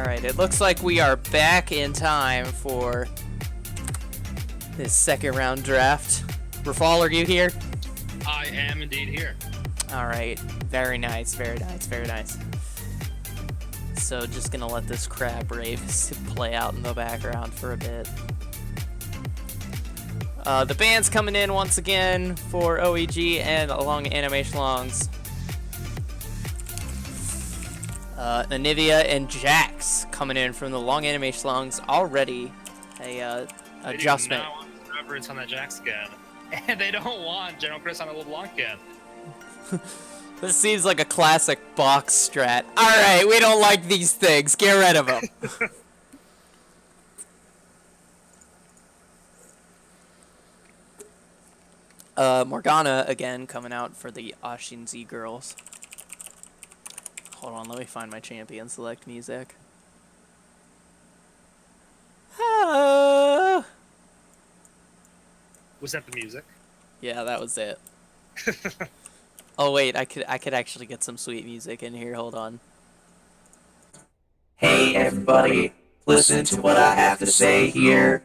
Alright, it looks like we are back in time for this second round draft. Rafal, are you here? I am indeed here. Alright, very nice, very nice, very nice. So just gonna let this crab race play out in the background for a bit. The band's coming in once again for OeG and along Animation Longs. Anivia and Jax coming in from the long Animation Longs. Already a adjustment. They do not want reverence on that Jax again. And they don't want General Chris on a LeBlanc again. This seems like a classic box strat. Alright, we don't like these things. Get rid of them. Morgana, again, coming out for the Ashinzi girls. Hold on, let me find my champion select music. Ah. Was that the music? Yeah, that was it. Oh wait, I could actually get some sweet music in here. Hold on. Hey everybody, listen to what I have to say here.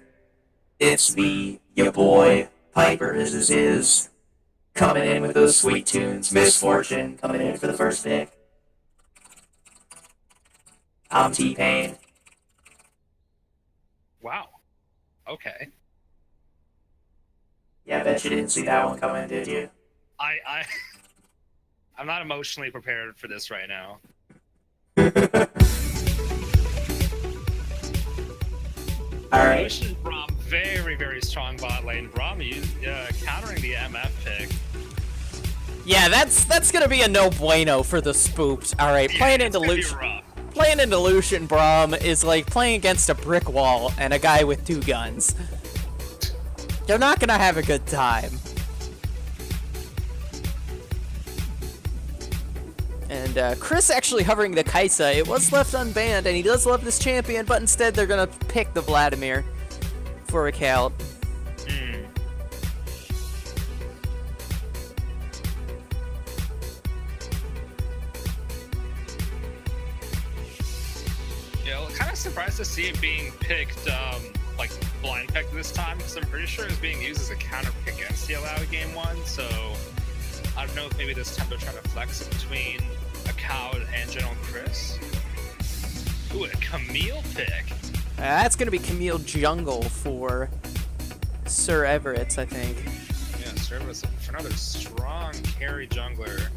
It's me, your boy, Piper is coming in with those sweet tunes. Misfortune coming in for the first pick. I'm T-Pain. Wow. Okay. Yeah, I bet you didn't see that one coming, did you? I'm not emotionally prepared for this right now. Alright. Braum, very, very strong bot lane. Braum countering the MF pick. Yeah, that's gonna be a no bueno for the spooked. Alright, playing into Lucian. Playing into Lucian Braum is like playing against a brick wall and a guy with 2 guns. They're not gonna have a good time. And Chris actually hovering the Kaisa. It was left unbanned, and he does love this champion, but instead they're gonna pick the Vladimir for a count. Yeah, well, kind of surprised to see it being picked, like blind picked this time, because I'm pretty sure it's being used as a counter pick against the Allow Game 1. So I don't know if maybe this time they're trying to flex it between a Cowd and General Chris. Ooh, a Camille pick. That's gonna be Camille Jungle for Sir Everett, I think. Yeah, Sir Everett's looking for another strong carry jungler.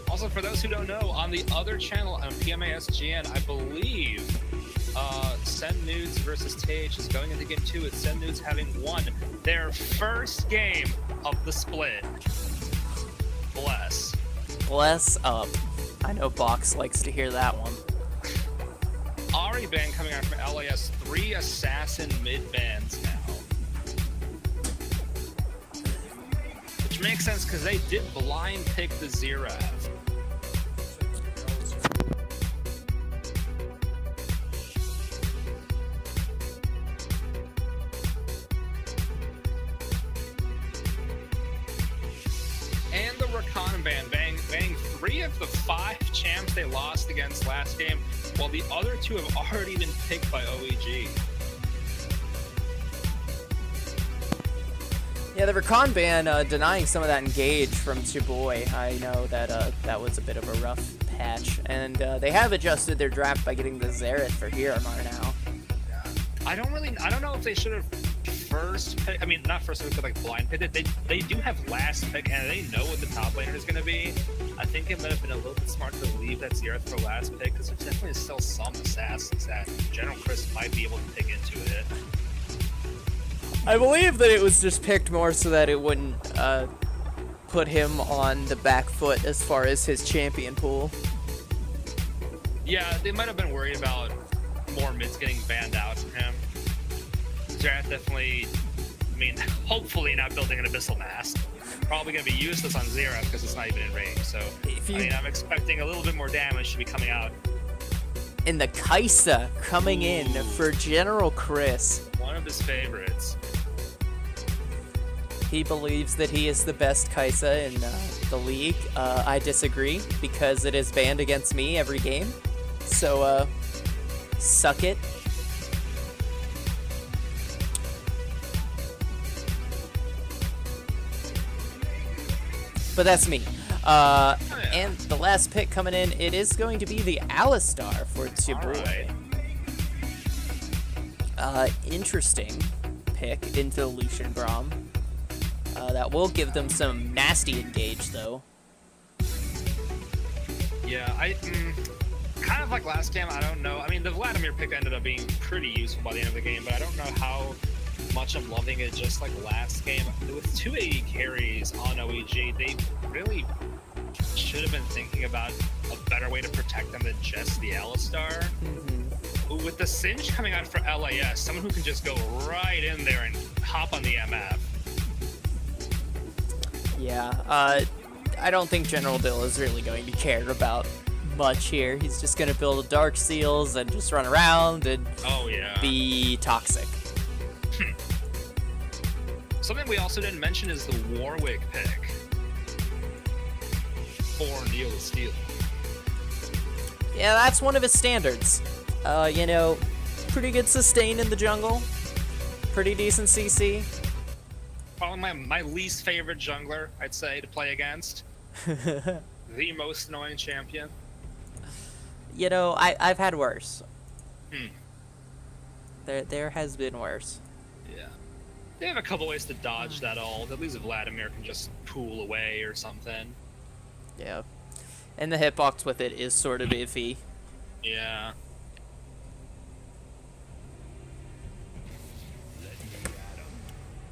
Also, for those who don't know, on the other channel on PMASGN, I believe Send Nudes versus Tage is going into game 2 with Send Nudes having won their first game of the split. Bless. Bless up. I know Box likes to hear that one. Ari band coming out from LAS, 3 assassin mid bands now. Which makes sense because they did blind pick the Zerath. And the Rakan band bang 3 of the 5 champs they lost against last game, while the other 2 have already been picked by OeG. Yeah, the Rakan ban denying some of that engage from Chiboy. I know that that was a bit of a rough patch, and they have adjusted their draft by getting the Xerath for Miramar now. I don't know if they should have first pick, I mean, not first pick, but like blind picked it. They do have last pick, and they know what the top laner is going to be. I think it might have been a little bit smart to leave that Xerath for last pick, because there's definitely still some assassins that General Chris might be able to pick into it. I believe that it was just picked more so that it wouldn't put him on the back foot as far as his champion pool. Yeah, they might have been worried about more mids getting banned out from him. Xerath definitely, I mean, hopefully not building an Abyssal Mask. Probably going to be useless on Xerath because it's not even in range. So, I mean, I'm expecting a little bit more damage to be coming out. And the Kaisa coming in for General Chris. One of his favorites. He believes that he is the best Kaisa in the league. I disagree because it is banned against me every game. So, suck it. But that's me. And the last pick coming in, it is going to be the Alistar for Tibur. Interesting pick into Lucian Braum. That will give them some nasty engage, though. Yeah, kind of like last game, I don't know. I mean, the Vladimir pick ended up being pretty useful by the end of the game, but I don't know how much I'm loving it just like last game. With 2 AE carries on OeG, they really should have been thinking about a better way to protect them than just the Alistar. With the Singe coming out for LAS, someone who can just go right in there and hop on the MF. Yeah, I don't think General Dill is really going to care about much here. He's just going to build Dark Seals and just run around and be toxic. Something we also didn't mention is the Warwick pick for Neil of Steel. Yeah, that's one of his standards. You know, pretty good sustain in the jungle. Pretty decent CC. Probably my least favorite jungler, I'd say, to play against. The most annoying champion. You know, I've had worse. There has been worse. Yeah. They have a couple ways to dodge that ult. At least Vladimir can just pool away or something. Yeah. And the hitbox with it is sort of iffy. Yeah.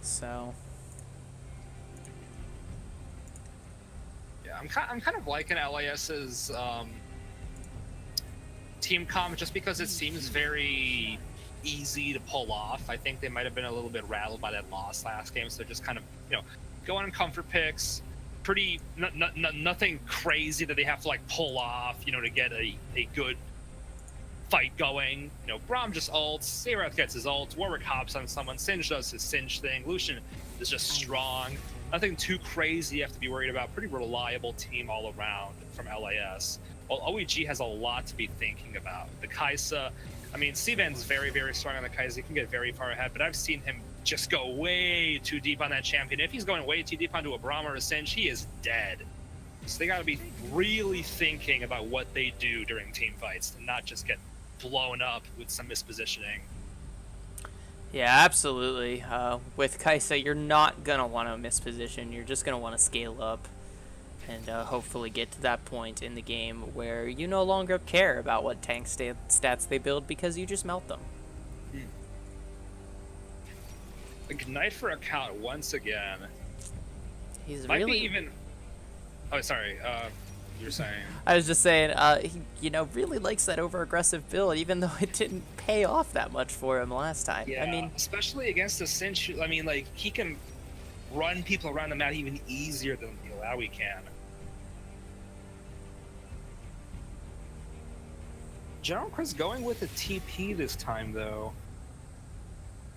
So. Yeah, I'm kind of liking LAS's team comp just because it seems very easy to pull off. I think they might have been a little bit rattled by that loss last game, so just kind of, you know, go on comfort picks. Pretty nothing crazy that they have to like pull off, you know, to get a good fight going. You know, Braum just ults, Serath gets his ult, Warwick hops on someone, Singe does his Singe thing, Lucian is just strong. Nothing too crazy you have to be worried about. Pretty reliable team all around from LAS. Well, OeG has a lot to be thinking about. The Kaisa, I mean, Sivan's very, very strong on the Kaisa. He can get very far ahead, but I've seen him just go way too deep on that champion. If he's going way too deep onto a Braum or a Singe, he is dead. So they got to be really thinking about what they do during team fights and not just get blown up with some mispositioning. Yeah, absolutely. With Kaisa, you're not going to want to misposition. You're just going to want to scale up and hopefully get to that point in the game where you no longer care about what tank stats they build because you just melt them. Ignite for account once again. He's Might really... be even... Oh, sorry. You were saying... I was just saying, he, you know, really likes that over-aggressive build, even though it didn't pay off that much for him last time. Yeah, I mean, especially against the Singe. I mean, like, he can run people around the map even easier than the Illaoi can. General Chris going with a TP this time, though.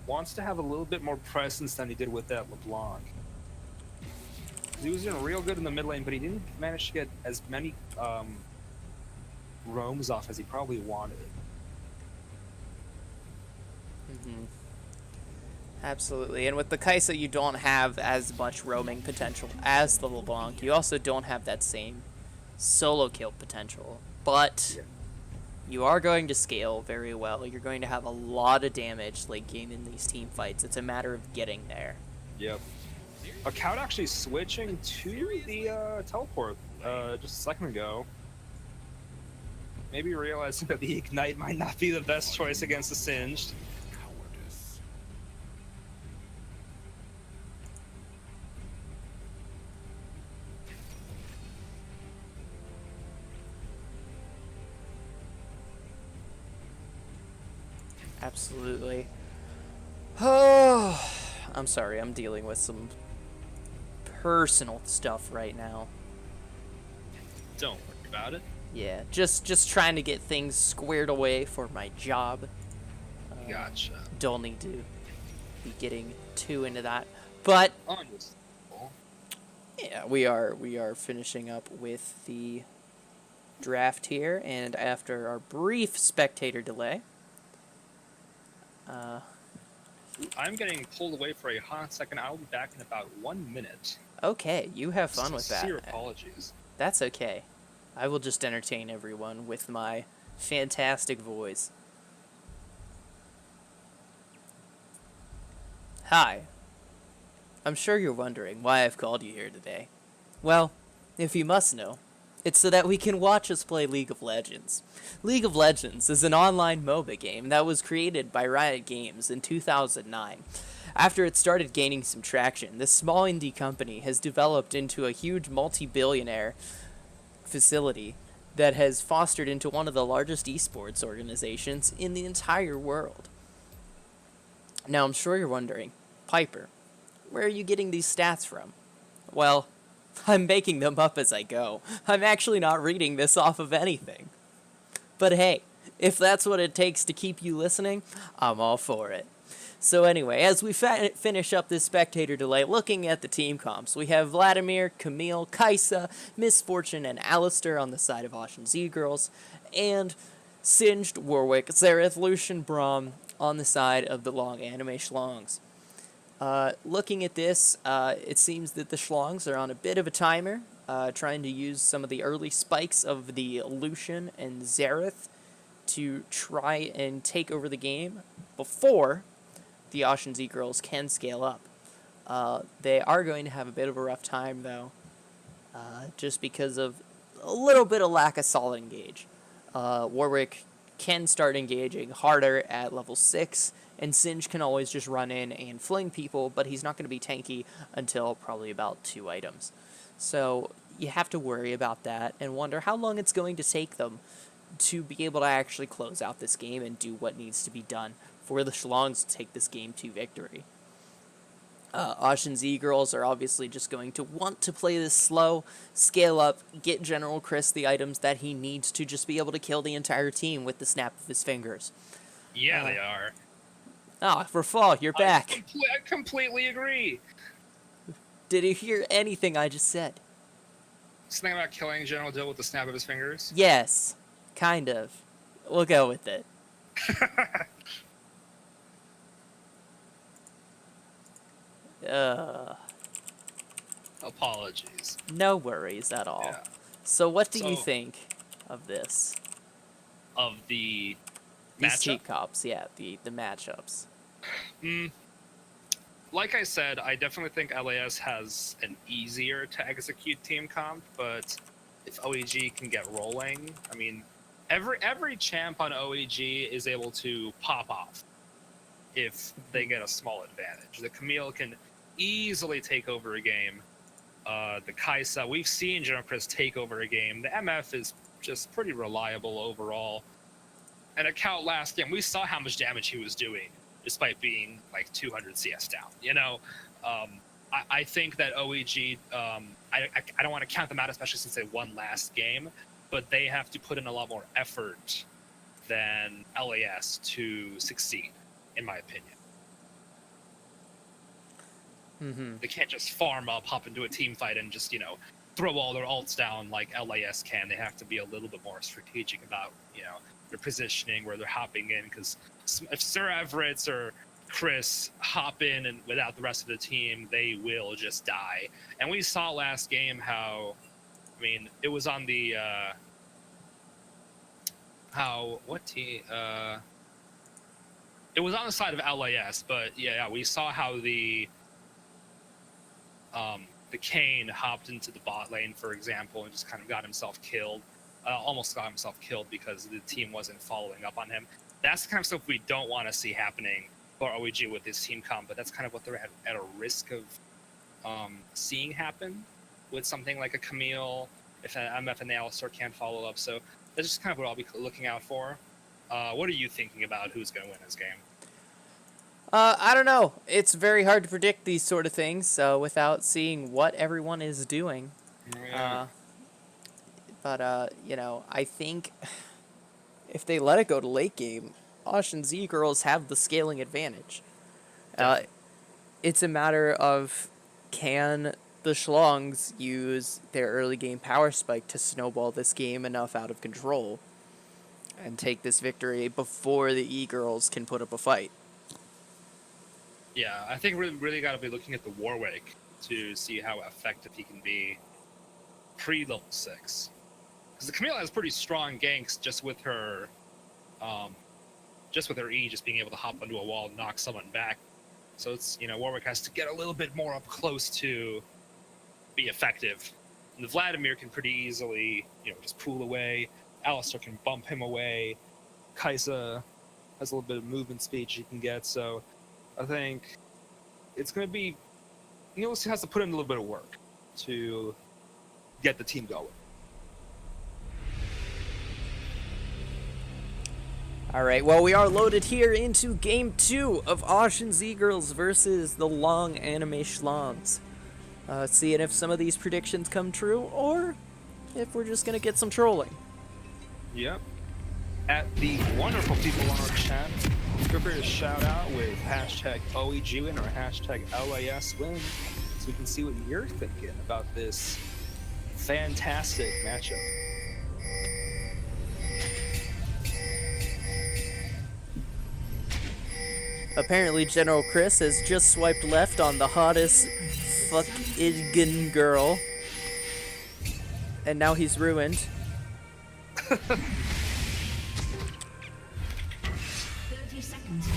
Wants to have a little bit more presence than he did with that LeBlanc. He was doing real good in the mid lane, but he didn't manage to get as many roams off as he probably wanted. Absolutely. And with the Kaisa, you don't have as much roaming potential as the LeBlanc. You also don't have that same solo kill potential. But you are going to scale very well. You're going to have a lot of damage late game in these team fights. It's a matter of getting there. Yep. Account actually switching to the teleport just a second ago. Maybe realizing that the Ignite might not be the best choice against the Singed. Absolutely. Oh, I'm sorry. I'm dealing with some personal stuff right now. Don't worry about it. Yeah, just trying to get things squared away for my job. Gotcha. Don't need to be getting too into that. But Understandable. yeah, we are finishing up with the draft here, and after our brief spectator delay, I'm getting pulled away for a hot second. I'll be back in about 1 minute. okay, you have fun with Sincere that. apologies. That's okay. I will just entertain everyone with my fantastic voice. Hi. I'm sure you're wondering why I've called you here today. Well, if you must know, it's so that we can watch us play League of Legends. League of Legends is an online MOBA game that was created by Riot Games in 2009. After it started gaining some traction, this small indie company has developed into a huge multi-billionaire facility that has fostered into one of the largest esports organizations in the entire world. Now, I'm sure you're wondering, Piper, where are you getting these stats from? Well, I'm making them up as I go. I'm actually not reading this off of anything. But hey, if that's what it takes to keep you listening, I'm all for it. So anyway, as we finish up this spectator delay, looking at the team comps, we have Vladimir, Camille, Kaisa, Misfortune, and Alistair on the side of Ocean Z Girls, and Singed, Warwick, Zareth, Lucian, Braum on the side of the long anime schlongs. Looking at this, it seems that the schlongs are on a bit of a timer, trying to use some of the early spikes of the Lucian and Zareth to try and take over the game before the Ocean Z Girls can scale up. They are going to have a bit of a rough time, though, just because of a little bit of lack of solid engage. Warwick can start engaging harder at level 6, and Singe can always just run in and fling people, but he's not going to be tanky until probably about 2 items. So you have to worry about that and wonder how long it's going to take them to be able to actually close out this game and do what needs to be done for the Schlongs to take this game to victory. Ocean Z Girls are obviously just going to want to play this slow, scale up, get General Chris the items that he needs to just be able to kill the entire team with the snap of his fingers. Yeah, they are. Ah, for fall, you're back. I completely agree. Did you hear anything I just said? Something about killing General Dill with the snap of his fingers? Yes, kind of. We'll go with it. Apologies. No worries at all. Yeah. So what do you think of this? Of the These matchup? team comps, yeah, the matchups. Like I said, I definitely think LAS has an easier to execute team comp, but if OeG can get rolling, I mean, every champ on OeG is able to pop off if they get a small advantage. The Camille can easily take over a game. The Kaisa, we've seen General Chris take over a game. The MF is just pretty reliable overall. And Account last game, we saw how much damage he was doing, despite being like 200 CS down. You know, I think that OeG, I don't want to count them out, especially since they won last game, but they have to put in a lot more effort than LAS to succeed, in my opinion. Mm-hmm. They can't just farm up, hop into a team fight, and just, throw all their ults down like LAS can. They have to be a little bit more strategic about, their positioning, where they're hopping in, because if Sir Everett's or Chris hop in and without the rest of the team, they will just die. And we saw last game how, it was on the, it was on the side of LAS, but yeah, we saw how the Kane hopped into the bot lane, for example, and just kind of got himself killed. Almost got himself killed because the team wasn't following up on him. That's the kind of stuff we don't want to see happening for OeG with this team comp, but that's kind of what they're at a risk of seeing happen with something like a Camille, if an MF and the Alistar can't follow up. So that's just kind of what I'll be looking out for. What are you thinking about who's going to win this game? I don't know. It's very hard to predict these sort of things without seeing what everyone is doing. Yeah. But I think if they let it go to late game, Ocean Z Girls have the scaling advantage. it's a matter of, can the Schlongs use their early game power spike to snowball this game enough out of control and take this victory before the E-Girls can put up a fight? Yeah, I think we really got to be looking at the Warwick to see how effective he can be pre-level 6. Because the Camille has pretty strong ganks just with her E just being able to hop onto a wall and knock someone back. So it's, Warwick has to get a little bit more up close to be effective. And the Vladimir can pretty easily, just pull away. Alistair can bump him away. Kaisa has a little bit of movement speed she can get. So I think it's going to be, Niels has to put in a little bit of work to get the team going. Alright, well, we are loaded here into Game 2 of Ocean's E-Girls versus the Long Anime Schlongs. Seeing if some of these predictions come true, or if we're just going to get some trolling. Yep. At the wonderful people on our chat, feel free to shout out with hashtag OeG or hashtag LASwin so we can see what you're thinking about this fantastic matchup. Apparently, General Chris has just swiped left on the hottest fuck-igen girl. And now he's ruined. 30 seconds.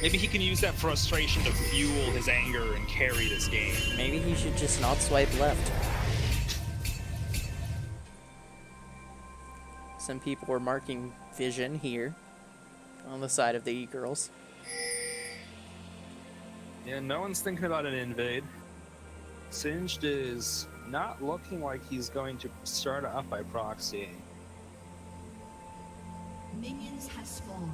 Maybe he can use that frustration to fuel his anger and carry this game. Maybe he should just not swipe left. Some people were marking vision here on the side of the E-Girls. Yeah, no one's thinking about an invade. Singed is not looking like he's going to start off by proxy. Minions have spawned.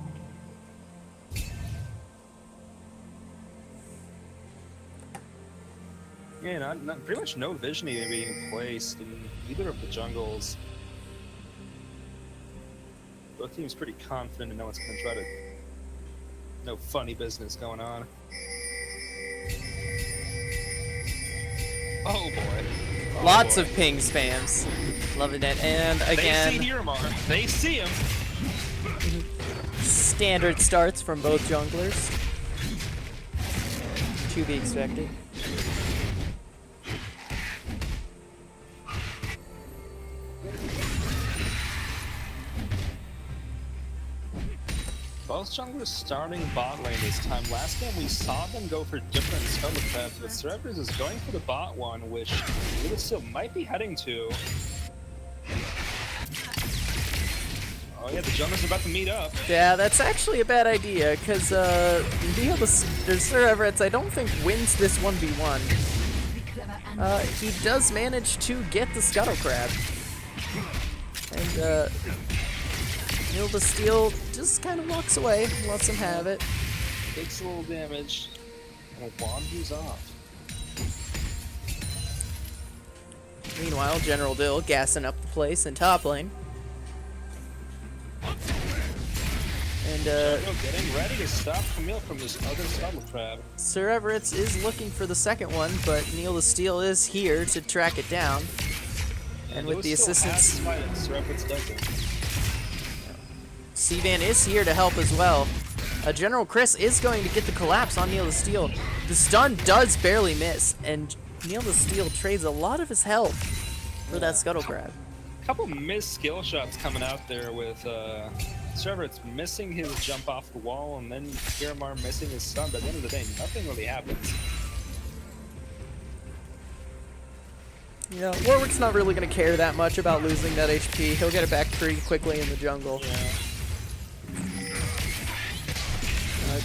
Yeah, pretty much no vision even being placed in either of the jungles. Both teams pretty confident and no one's gonna try to. No funny business going on. Oh boy. Oh Lots boy. of ping spams. Loving it. And again, They see Hiromar. They see him. standard starts from both junglers. To be expected. Both junglers starting bot lane this time. Last game we saw them go for different scuttle traps, but Cerberus is going for the bot one, which still might be heading to. Oh yeah, the junglers are about to meet up. Yeah, that's actually a bad idea, because Sir Everett, I don't think wins this 1v1. He does manage to get the Scuttle Crab. And, Neil the Steel just kind of walks away, lets him have it. Takes a little damage, and wanders off. Meanwhile, General Dill gassing up the place in top lane. And, Getting ready to stop Camille from this other Scuttle Crab. Sir Everett is looking for the second one, but Neil the Steel is here to track it down. And with the assistance, Sir Everett doesn't. C-Van is here to help as well. General Chris is going to get the collapse on Neil the Steel. The stun does barely miss, and Neil the Steel trades a lot of his health for that Scuttle Crab. Couple missed skill shots coming out there with Server's missing his jump off the wall and then Hiromar missing his stun, but at the end of the day, nothing really happens. Yeah, Warwick's not really going to care that much about losing that HP. He'll get it back pretty quickly in the jungle. Yeah.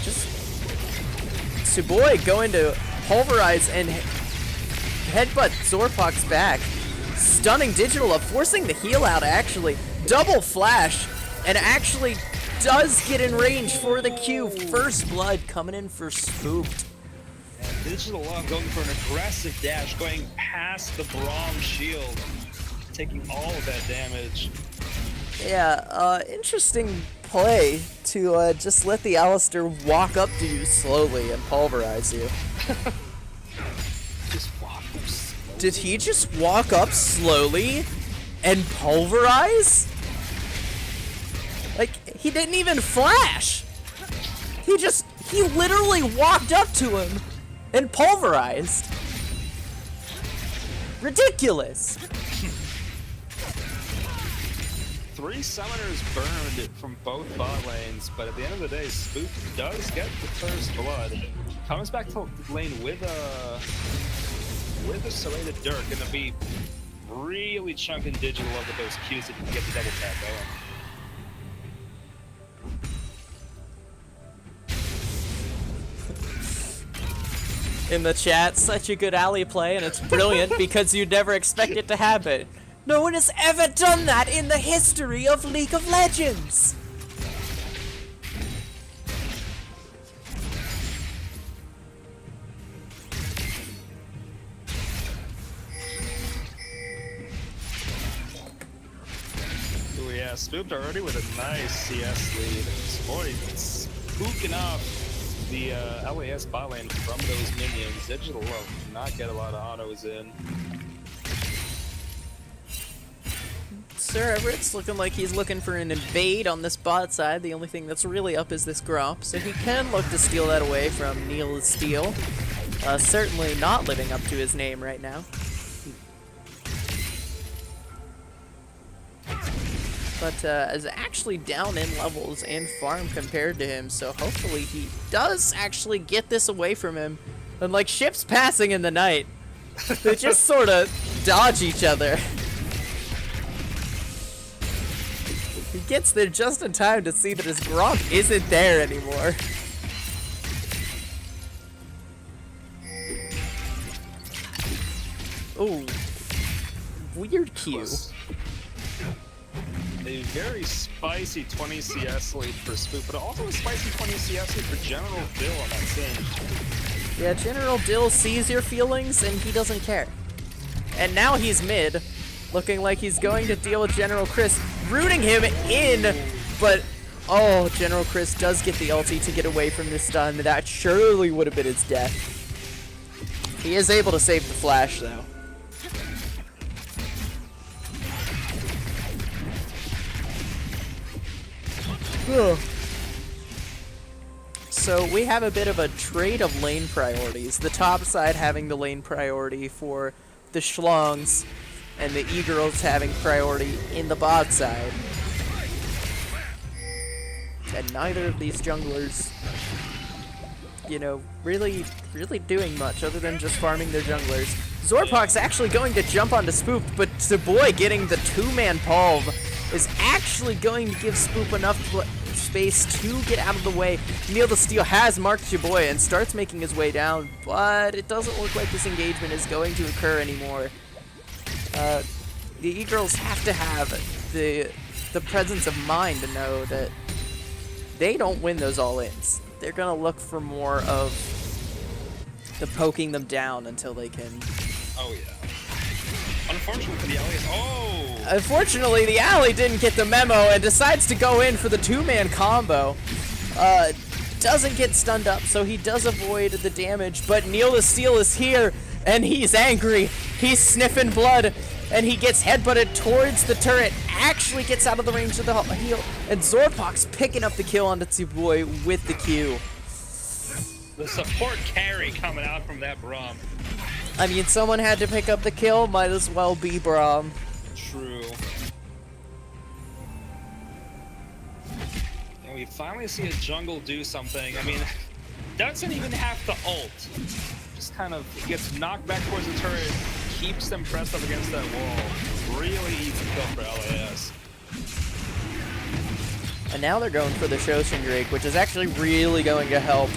Just Suboi going to pulverize and headbutt Zorpok's back. Stunning Digital Love, forcing the heal out actually. Double flash, and actually does get in range for the Q. First blood coming in for Spooked. And Digital Love going for an aggressive dash, going past the Braum shield, taking all of that damage. Yeah, interesting play to just let the Alistair walk up to you slowly and pulverize you. Just walk up slowly. Did he just walk up slowly and pulverize? Like, he didn't even flash. He literally walked up to him and pulverized. Ridiculous. 3 summoners burned from both bot lanes, but at the end of the day, Spook does get the first blood. Comes back to the lane with a serrated Dirk, and to be really chunking digital over those Qs if you can get the double tap going. In the chat, such a good alley play, and it's brilliant because you never expect it to happen. No one has ever done that in the history of League of Legends! Oh yeah, Spooked already with a nice CS lead. Boy, spooking up the LAS bot lane from those minions. Digital will not get a lot of autos in. Sir Everett's looking like he's looking for an invade on this bot side. The only thing that's really up is this Gromp, so he can look to steal that away from Neil Steele. Certainly not living up to his name right now. But is actually down in levels and farm compared to him, so hopefully he does actually get this away from him. And like ships passing in the night, they just sort of dodge each other. He gets there just in time to see that his Gromp isn't there anymore. Ooh. Weird Q. A very spicy 20 CS lead for Spook, but also a spicy 20 CS lead for General Dill on that Singed. Yeah, General Dill sees your feelings and he doesn't care. And now he's mid, looking like he's going to deal with General Chris, rooting him in, but oh, General Chris does get the ulti to get away from this stun. That surely would have been his death. He is able to save the flash though. So we have a bit of a trade of lane priorities. The top side having the lane priority for the Schlongs, and the E-Girls having priority in the bot side. And neither of these junglers, you know, really doing much other than just farming their junglers. Zorpok's actually going to jump onto Spook, but Boy getting the 2-man pulve is actually going to give Spook enough space to get out of the way. Neil the Steel has marked Boy and starts making his way down, but it doesn't look like this engagement is going to occur anymore. The E-Girls have to have the presence of mind to know that they don't win those all-ins. They're gonna look for more of the poking them down until they can. Oh yeah. Unfortunately for the alley. Oh! Unfortunately, the alley didn't get the memo and decides to go in for the 2-man combo. Doesn't get stunned up, so he does avoid the damage, but Neil the Steel is here, and he's angry. He's sniffing blood, and he gets headbutted towards the turret, actually gets out of the range of the heal, and Zorpok's picking up the kill on Boy with the Q. The support carry coming out from that Braum. I mean, someone had to pick up the kill, might as well be Braum. True. And we finally see a jungle do something. I mean, doesn't even have to ult. Just kind of gets knocked back towards the turret, keeps them pressed up against that wall. Really easy kill for LAS. And now they're going for the Shoshin Drake, which is actually really going to help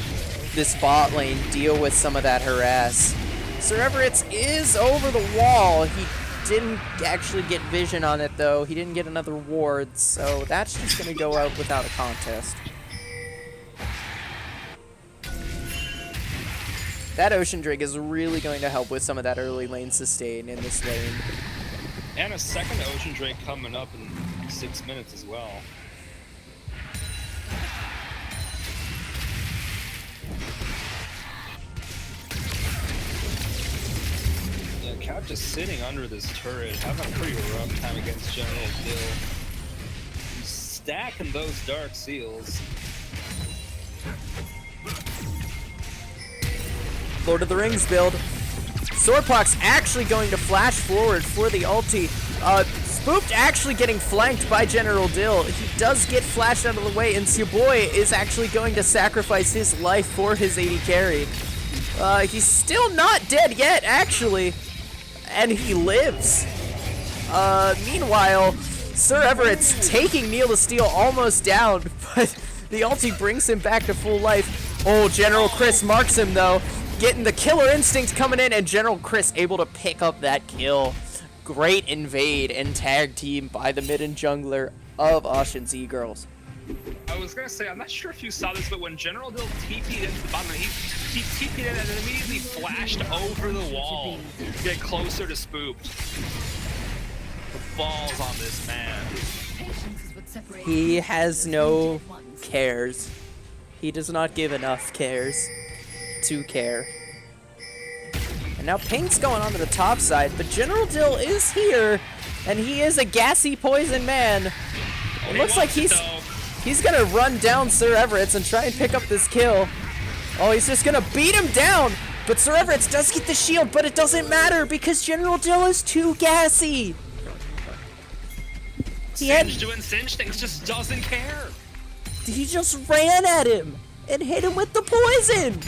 this bot lane deal with some of that harass. Sir Everett is over the wall. He didn't actually get vision on it, though. He didn't get another ward, so that's just going to go out without a contest. That Ocean Drake is really going to help with some of that early lane sustain in this lane. And a second Ocean Drake coming up in 6 minutes as well. Yeah, Cap just sitting under this turret, having a pretty rough time against General Dill. He's stacking those Dark Seals. Lord of the Rings build. Swordpox actually going to flash forward for the ulti. Spooked actually getting flanked by General Dill. He does get flashed out of the way, and your boy is actually going to sacrifice his life for his AD carry. He's still not dead yet, actually, and he lives. Meanwhile, Sir Everett's taking Neil the Steel almost down, but the ulti brings him back to full life. Oh, General Chris marks him, though. Getting the killer instinct coming in, and General Chris able to pick up that kill. Great invade and tag team by the mid and jungler of Ocean's E-Girls. I was gonna say, I'm not sure if you saw this, but when General Dill TP'd into the bottom, he TP'd in and then immediately flashed over the wall to get closer to Spooked. The balls on this man. He has no cares. He does not give enough cares to care. And now Pink's going on to the top side, but General Dill is here, and he is a gassy poison man. It looks like he's gonna run down Sir Everett's and try and pick up this kill. Oh, he's just gonna beat him down, but Sir Everett's does get the shield, but it doesn't matter because General Dill is too gassy. Singe doing Singe things, just doesn't care. He just ran at him and hit him with the poison.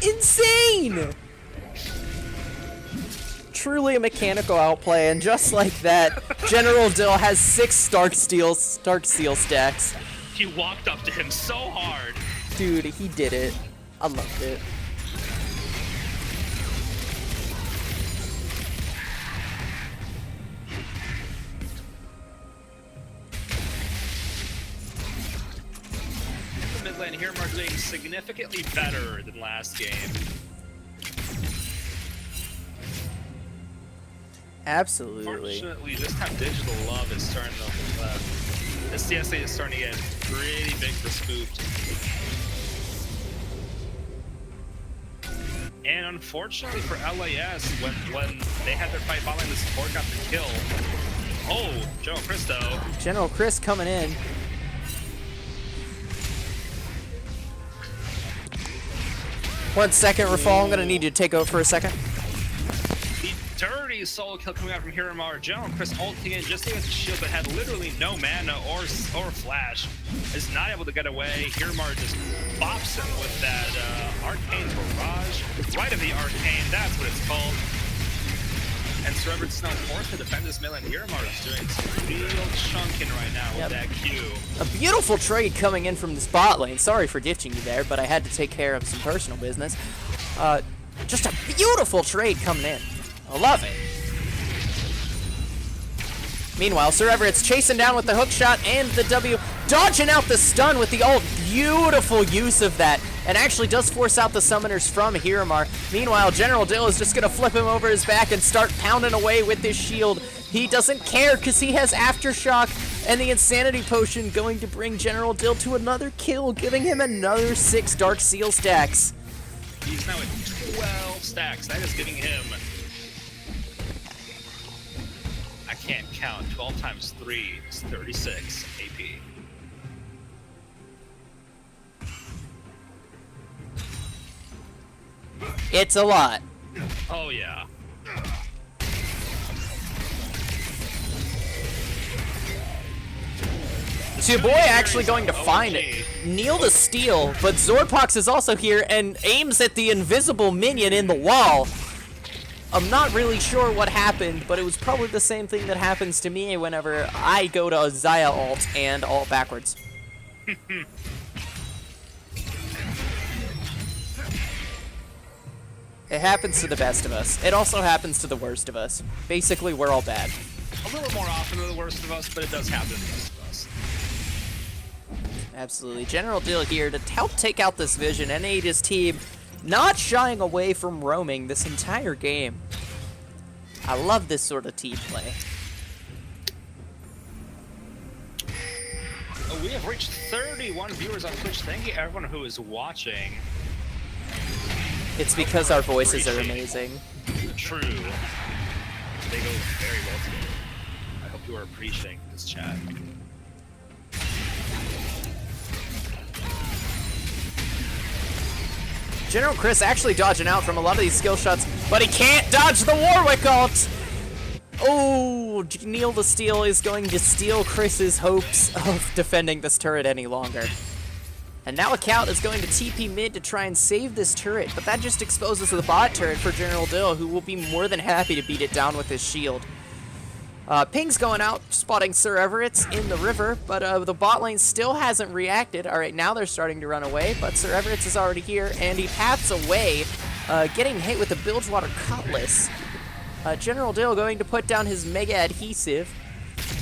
Insane! Truly a mechanical outplay, and just like that, General Dill has 6 Dark Steel stacks. He walked up to him so hard. Dude, he did it. I loved it. The mid lane here are doing significantly better than last game. Absolutely. Fortunately, this time Digital Love is starting to open left. The CSA is starting to get pretty big for Spooked. And unfortunately for LAS, when they had their fight following the support got the kill. Oh, General Chris though. General Chris coming in. One second, Rafal. I'm gonna need you to take over for a second. Dirty solo kill coming out from Hiramar. General Chris ulting in just against the shield but had literally no mana or flash. Is not able to get away. Hiramar just bops him with that Arcane Barrage. Right of the Arcane, that's what it's called. And Sir Everett's now forced to defend this mill, and Hiramar is doing some real chunking right now with that Q. A beautiful trade coming in from the spot lane. Sorry for ditching you there, but I had to take care of some personal business. Just a beautiful trade coming in. I love it. Meanwhile, Sir Everett's chasing down with the hook shot and the W, dodging out the stun with the ult. Beautiful use of that, and actually does force out the summoners from Hiramar. Meanwhile, General Dill is just going to flip him over his back and start pounding away with his shield. He doesn't care because he has Aftershock, and the Insanity Potion going to bring General Dill to another kill, giving him another 6 Dark Seal stacks. He's now at 12 stacks. That is giving him... I can't count. 12 times 3 is 36 AP. It's a lot. Oh, yeah. So your boy actually going to find it. Neil the Steel, but Zorpox is also here and aims at the invisible minion in the wall. I'm not really sure what happened, but it was probably the same thing that happens to me whenever I go to Xayah ult and ult backwards. It happens to the best of us. It also happens to the worst of us. Basically, we're all bad. A little more often than the worst of us, but it does happen to the most of us. Absolutely. General Dill here to help take out this vision and aid his team, not shying away from roaming this entire game. I love this sort of team play. We have reached 31 viewers on Twitch. Thank you everyone who is watching. It's because our voices are amazing. True. They go very well together. I hope you are appreciating this chat. General Chris actually dodging out from a lot of these skill shots, but he can't dodge the Warwick ult! Oh, Neil the Steel is going to steal Chris's hopes of defending this turret any longer. And now Account is going to TP mid to try and save this turret, but that just exposes the bot turret for General Dill, who will be more than happy to beat it down with his shield. Ping's going out, spotting Sir Everett's in the river, but the bot lane still hasn't reacted. Alright, now they're starting to run away, but Sir Everett's is already here, and he paths away, getting hit with the Bilgewater Cutlass. General Dill going to put down his Mega Adhesive,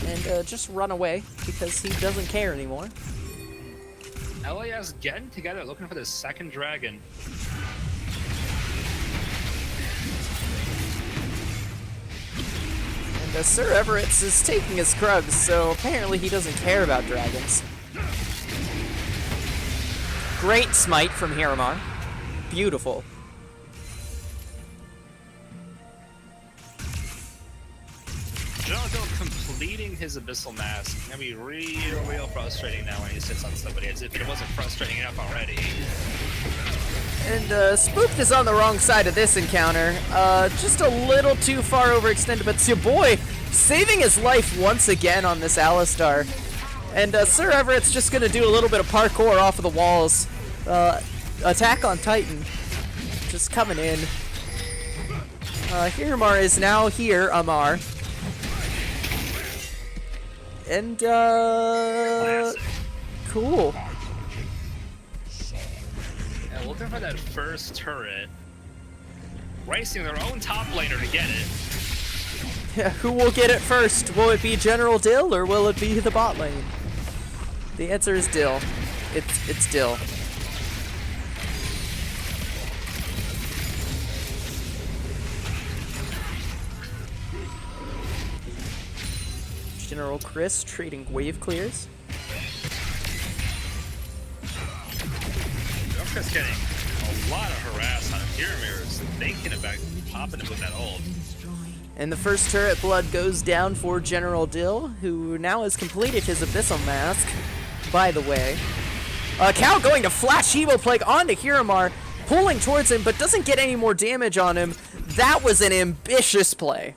and just run away, because he doesn't care anymore. LAS getting together, looking for the second dragon. And Sir Everett's is taking his Krugs, so apparently he doesn't care about dragons. Great smite from Hiramar. Beautiful. Jonathan completing his Abyssal Mask. It's gonna be real frustrating now when he sits on somebody, as if it wasn't frustrating enough already. And Spooked is on the wrong side of this encounter. Just a little too far overextended, but it's your boy saving his life once again on this Alistar. And Sir Everett's just gonna do a little bit of parkour off of the walls. Attack on Titan. Just coming in. Hiramar is now here, Amar. And, cool. And looking for that first turret. Racing their own top laner to get it. Yeah, who will get it first? Will it be General Dill or will it be the bot lane? The answer is Dill. It's Dill. General Chris trading wave clears. Chris getting a lot of harass on Hiramir's thinking about popping it with that ult. And the first turret blood goes down for General Dill, who now has completed his Abyssal Mask, by the way. Cal going to flash Evo Plague onto Hiramar, pulling towards him, but doesn't get any more damage on him. That was an ambitious play.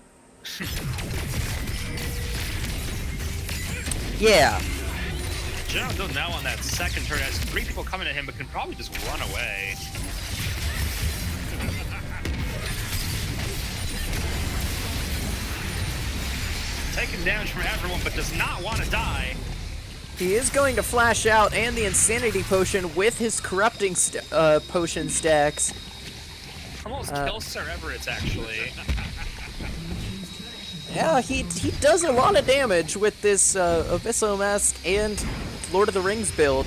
Yeah. General Dill now on that second turret has 3 people coming at him, but can probably just run away. Taking damage from everyone, but does not want to die. He is going to flash out and the Insanity Potion with his Corrupting Potion stacks. Almost kills Sir Everett's, actually. Yeah, he does a lot of damage with this Abyssal Mask and Lord of the Rings build.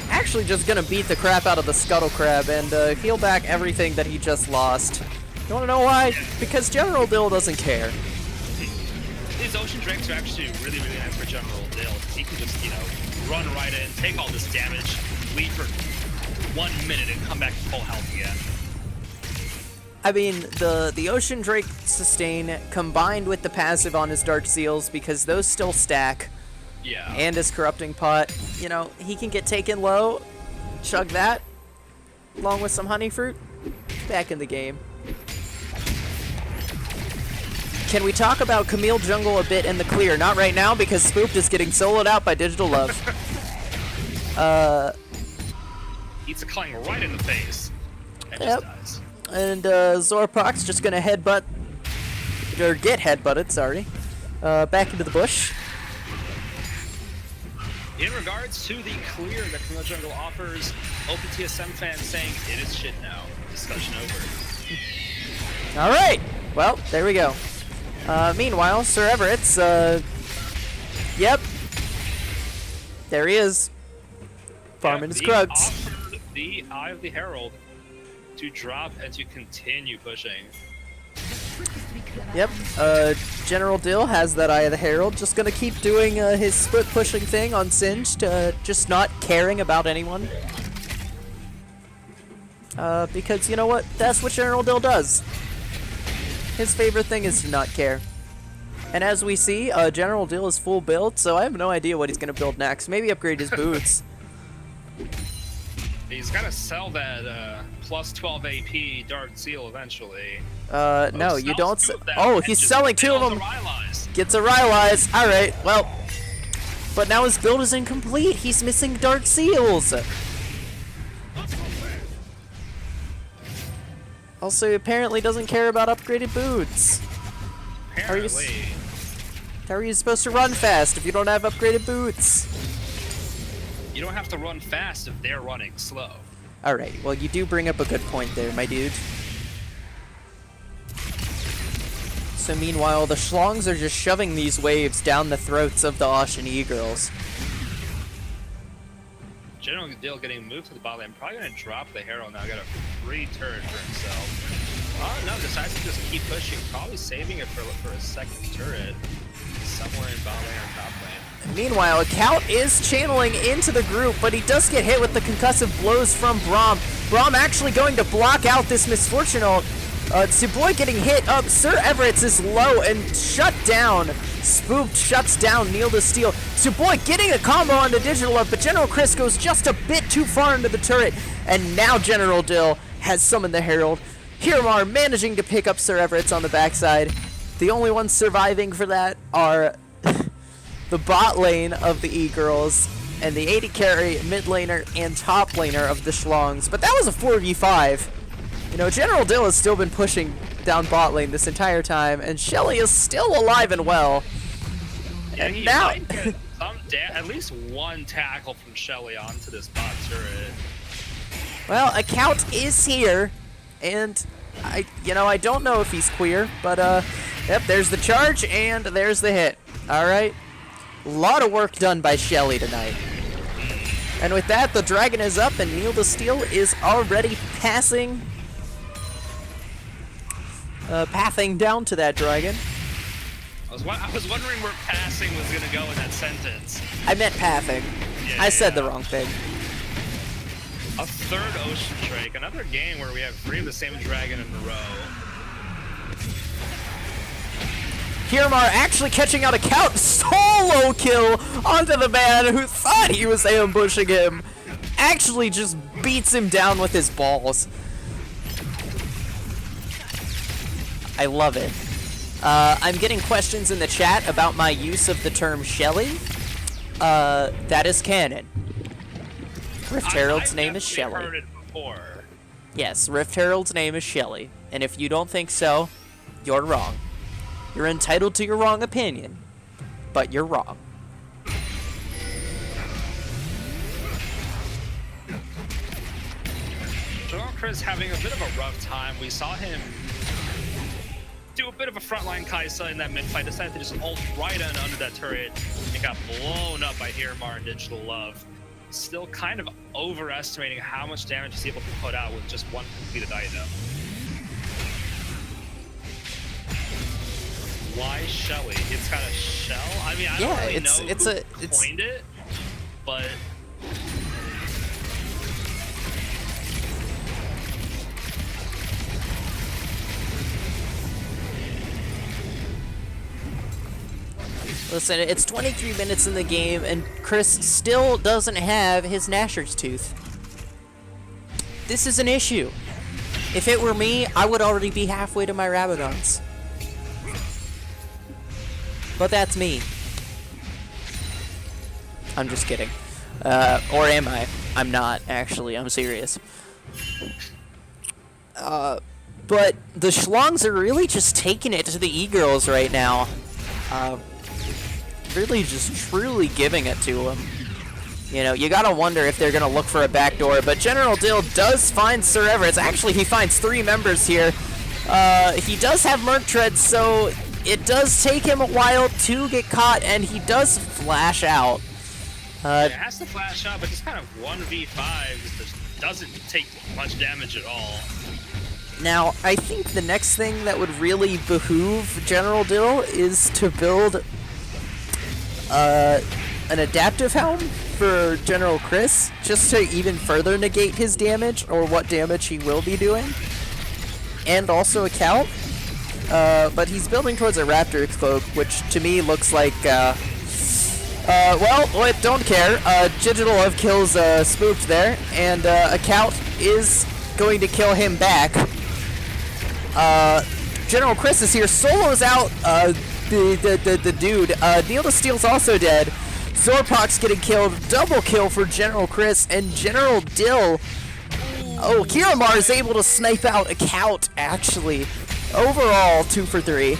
Actually just gonna beat the crap out of the Scuttle Crab and heal back everything that he just lost. You wanna know why? Because General Dill doesn't care. These Ocean Drakes are actually really nice for General Dill. He can just, run right in, take all this damage, lead for 1 minute, and come back to full health again. I mean, the Ocean Drake sustain combined with the passive on his Dark Seals, because those still stack, Yeah. and his Corrupting Pot, he can get taken low, chug that, along with some Honey Fruit, back in the game. Can we talk about Camille Jungle a bit in the clear? Not right now, because Spooked is getting soloed out by Digital Love. Eats a clang right in the face. And Yep. just dies. And Zorpok's just gonna headbutt, or get headbutted, sorry, back into the bush. In regards to the clear that Camille Jungle offers, OPTSM fans saying it is shit now. Discussion over. Alright, well, there we go. Meanwhile, Sir Everett's, yep. There he is. Farming his He Krugs. offered the Eye of the Herald to drop and to continue pushing. Yep, General Dill has that Eye of the Herald, just gonna keep doing his split pushing thing on Singed, just not caring about anyone. Because you know what? That's what General Dill does. His favorite thing is to not care. And as we see, General Dill is full build, so I have no idea what he's gonna build next. Maybe upgrade his boots. He's gotta sell that plus 12 AP Dark Seal eventually. No, you don't. Oh, he's selling 2 of them. Gets a Rylai's. All right, well, but now his build is incomplete. He's missing Dark Seals. Also, he apparently doesn't care about upgraded boots. Apparently. How are you supposed to run fast if you don't have upgraded boots? You don't have to run fast if they're running slow. Alright, well you do bring up a good point there, my dude. So meanwhile, the Schlongs are just shoving these waves down the throats of the OeG girls. General Dill getting moved to the bot lane. Probably gonna drop the Herald now. Got a free turret for himself. Oh no, decides to just keep pushing. Probably saving it for a second turret. Somewhere in bot lane or top lane. Meanwhile, Kaut is channeling into the group, but he does get hit with the concussive blows from Braum. Braum actually going to block out this misfortune ult. Tsuboy getting hit up. Sir Everett's is low and shut down. Spooked shuts down Kneel to Steel. Tsuboy getting a combo on the digital up, but General Chris goes just a bit too far into the turret. And now General Dill has summoned the Herald. Hirmar managing to pick up Sir Everett's on the backside. The only ones surviving for that are the bot lane of the E-Girls and the AD carry, mid laner, and top laner of the Schlongs. But that was a 4v5. You know, General Dill has still been pushing down bot lane this entire time, and Shelly is still alive and well. Yeah, and he now, might get at least one tackle from Shelly onto this bot turret. well, a Count is here, and I don't know if he's queer, but yep, there's the charge and there's the hit. All right, a lot of work done by Shelly tonight. And with that, the dragon is up, and Kneel to Steel is already passing. Pathing down to that dragon. I was wondering where passing was gonna go in that sentence. I meant pathing. Yeah, I said the wrong thing. A third Ocean Drake, another game where we have 3 of the same dragon in a row. Hirmar actually catching out a Count solo kill onto the man who thought he was ambushing him. Actually just beats him down with his balls. I love it. I'm getting questions in the chat about my use of the term Shelly. That is canon. Rift Herald's name is Shelly. I've heard it before. Yes, Rift Herald's name is Shelly. And if you don't think so, you're wrong. You're entitled to your wrong opinion, but you're wrong. General Chris having a bit of a rough time. We saw him do a bit of a frontline Kaisa in that mid fight, decided to just ult right under that turret and got blown up by Hirmar and Digital Love. Still kind of overestimating how much damage he's able to put out with just one completed item. Why Shelly? It's got a shell? I mean, I don't really know who coined it, but listen, it's 23 minutes in the game, and Chris still doesn't have his Gnasher's Tooth. This is an issue. If it were me, I would already be halfway to my Rabadons. But that's me. I'm just kidding. Or am I? I'm not, actually. I'm serious. But the Schlongs are really just taking it to the E-Girls right now. Really just truly giving it to them. You know, you gotta wonder if they're gonna look for a backdoor, but General Dill does find Sir Everett. Actually, he finds 3 members here. He does have Merc Treads, so it does take him a while to get caught, and he does flash out. it has to flash out, but just kind of 1v5 just doesn't take much damage at all. Now, I think the next thing that would really behoove General Dill is to build an adaptive helm for General Chris, just to even further negate his damage, or what damage he will be doing. And also a Count. But he's building towards a Raptor Cloak, which to me looks like, well, wait, don't care. Digital Love kills Spooked there, and a Count is going to kill him back. General Chris is here, solos out the dude. Neil the Steel's also dead. Zorpok's getting killed, double kill for General Chris, and General Dill. Oh, Kiramar is able to snipe out a Count, actually. Overall, 2 for 3.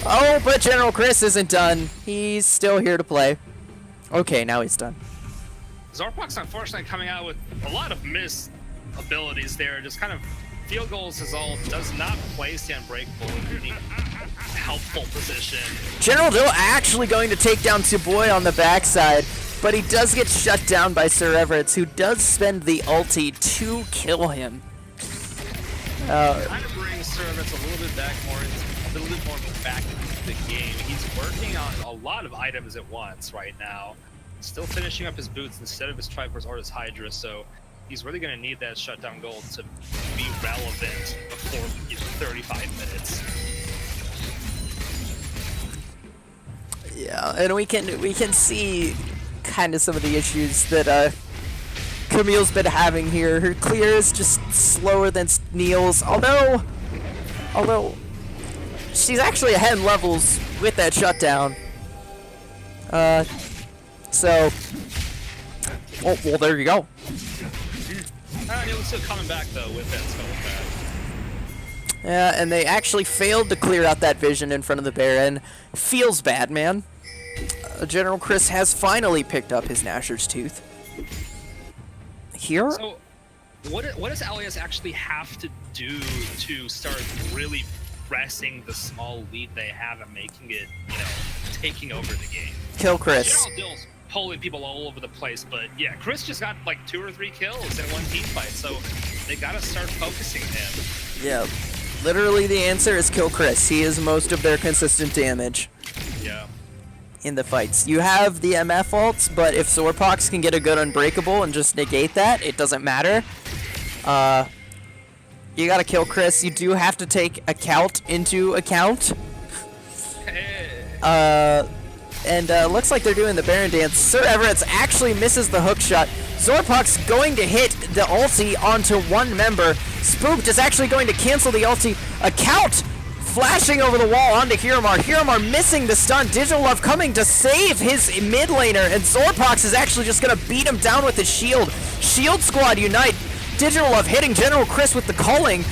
Oh, but General Chris isn't done. He's still here to play. Okay, now he's done. Zorpok's unfortunately coming out with a lot of missed abilities there. Just kind of field goals is all, does not place the Unbreakable in any helpful position. General Dill actually going to take down Tsuboy on the backside, but he does get shut down by Sir Everett, who does spend the ulti to kill him. Kind of brings Sir Everett a little bit back into the game. He's working on a lot of items at once right now. Still finishing up his boots instead of his Triforce or his Hydra, so he's really going to need that shutdown gold to be relevant before 35 minutes. Yeah, and we can see kind of some of the issues that Camille's been having here. Her clear is just slower than Neil's, although she's actually ahead in levels with that shutdown. So, oh, well, there you go. Neil's still coming back though with that skull pad. Yeah, and they actually failed to clear out that vision in front of the Baron. Feels bad, man. General Chris has finally picked up his Gnasher's Tooth. Here? So, what does Alias actually have to do to start really pressing the small lead they have and making it, taking over the game? Kill Chris. General Dill's pulling people all over the place, but yeah, Chris just got like 2 or 3 kills in one team fight, so they gotta start focusing him. Yeah, literally the answer is kill Chris. He is most of their consistent damage. Yeah. In the fights. You have the MF ults, but if Zorpox can get a good Unbreakable and just negate that, it doesn't matter. You gotta kill Chris. You do have to take a Count into account. Looks like they're doing the Baron dance. Sir Everett actually misses the hook shot. Zorpox going to hit the ulti onto one member. Spooked is actually going to cancel the ulti. A Count flashing over the wall onto Hiramar. Hiramar missing the stun. Digital Love coming to save his mid laner, and Zorpox is actually just going to beat him down with his shield. Shield Squad unite. Digital Love hitting General Chris with the culling.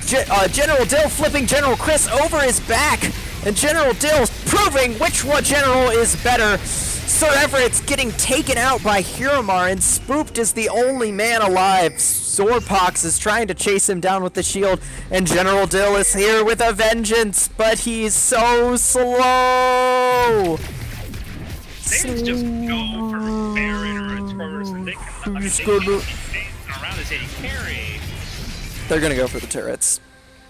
General Dill flipping General Chris over his back, and General Dill proving which one general is better. Sir Everett's getting taken out by Hiramar, and Spooked is the only man alive. Zorpox is trying to chase him down with the shield, and General Dill is here with a vengeance, but he's so slow. They just go for Baron or a Taurus, and they can, they can't be around as a carry. They're gonna go for the turrets,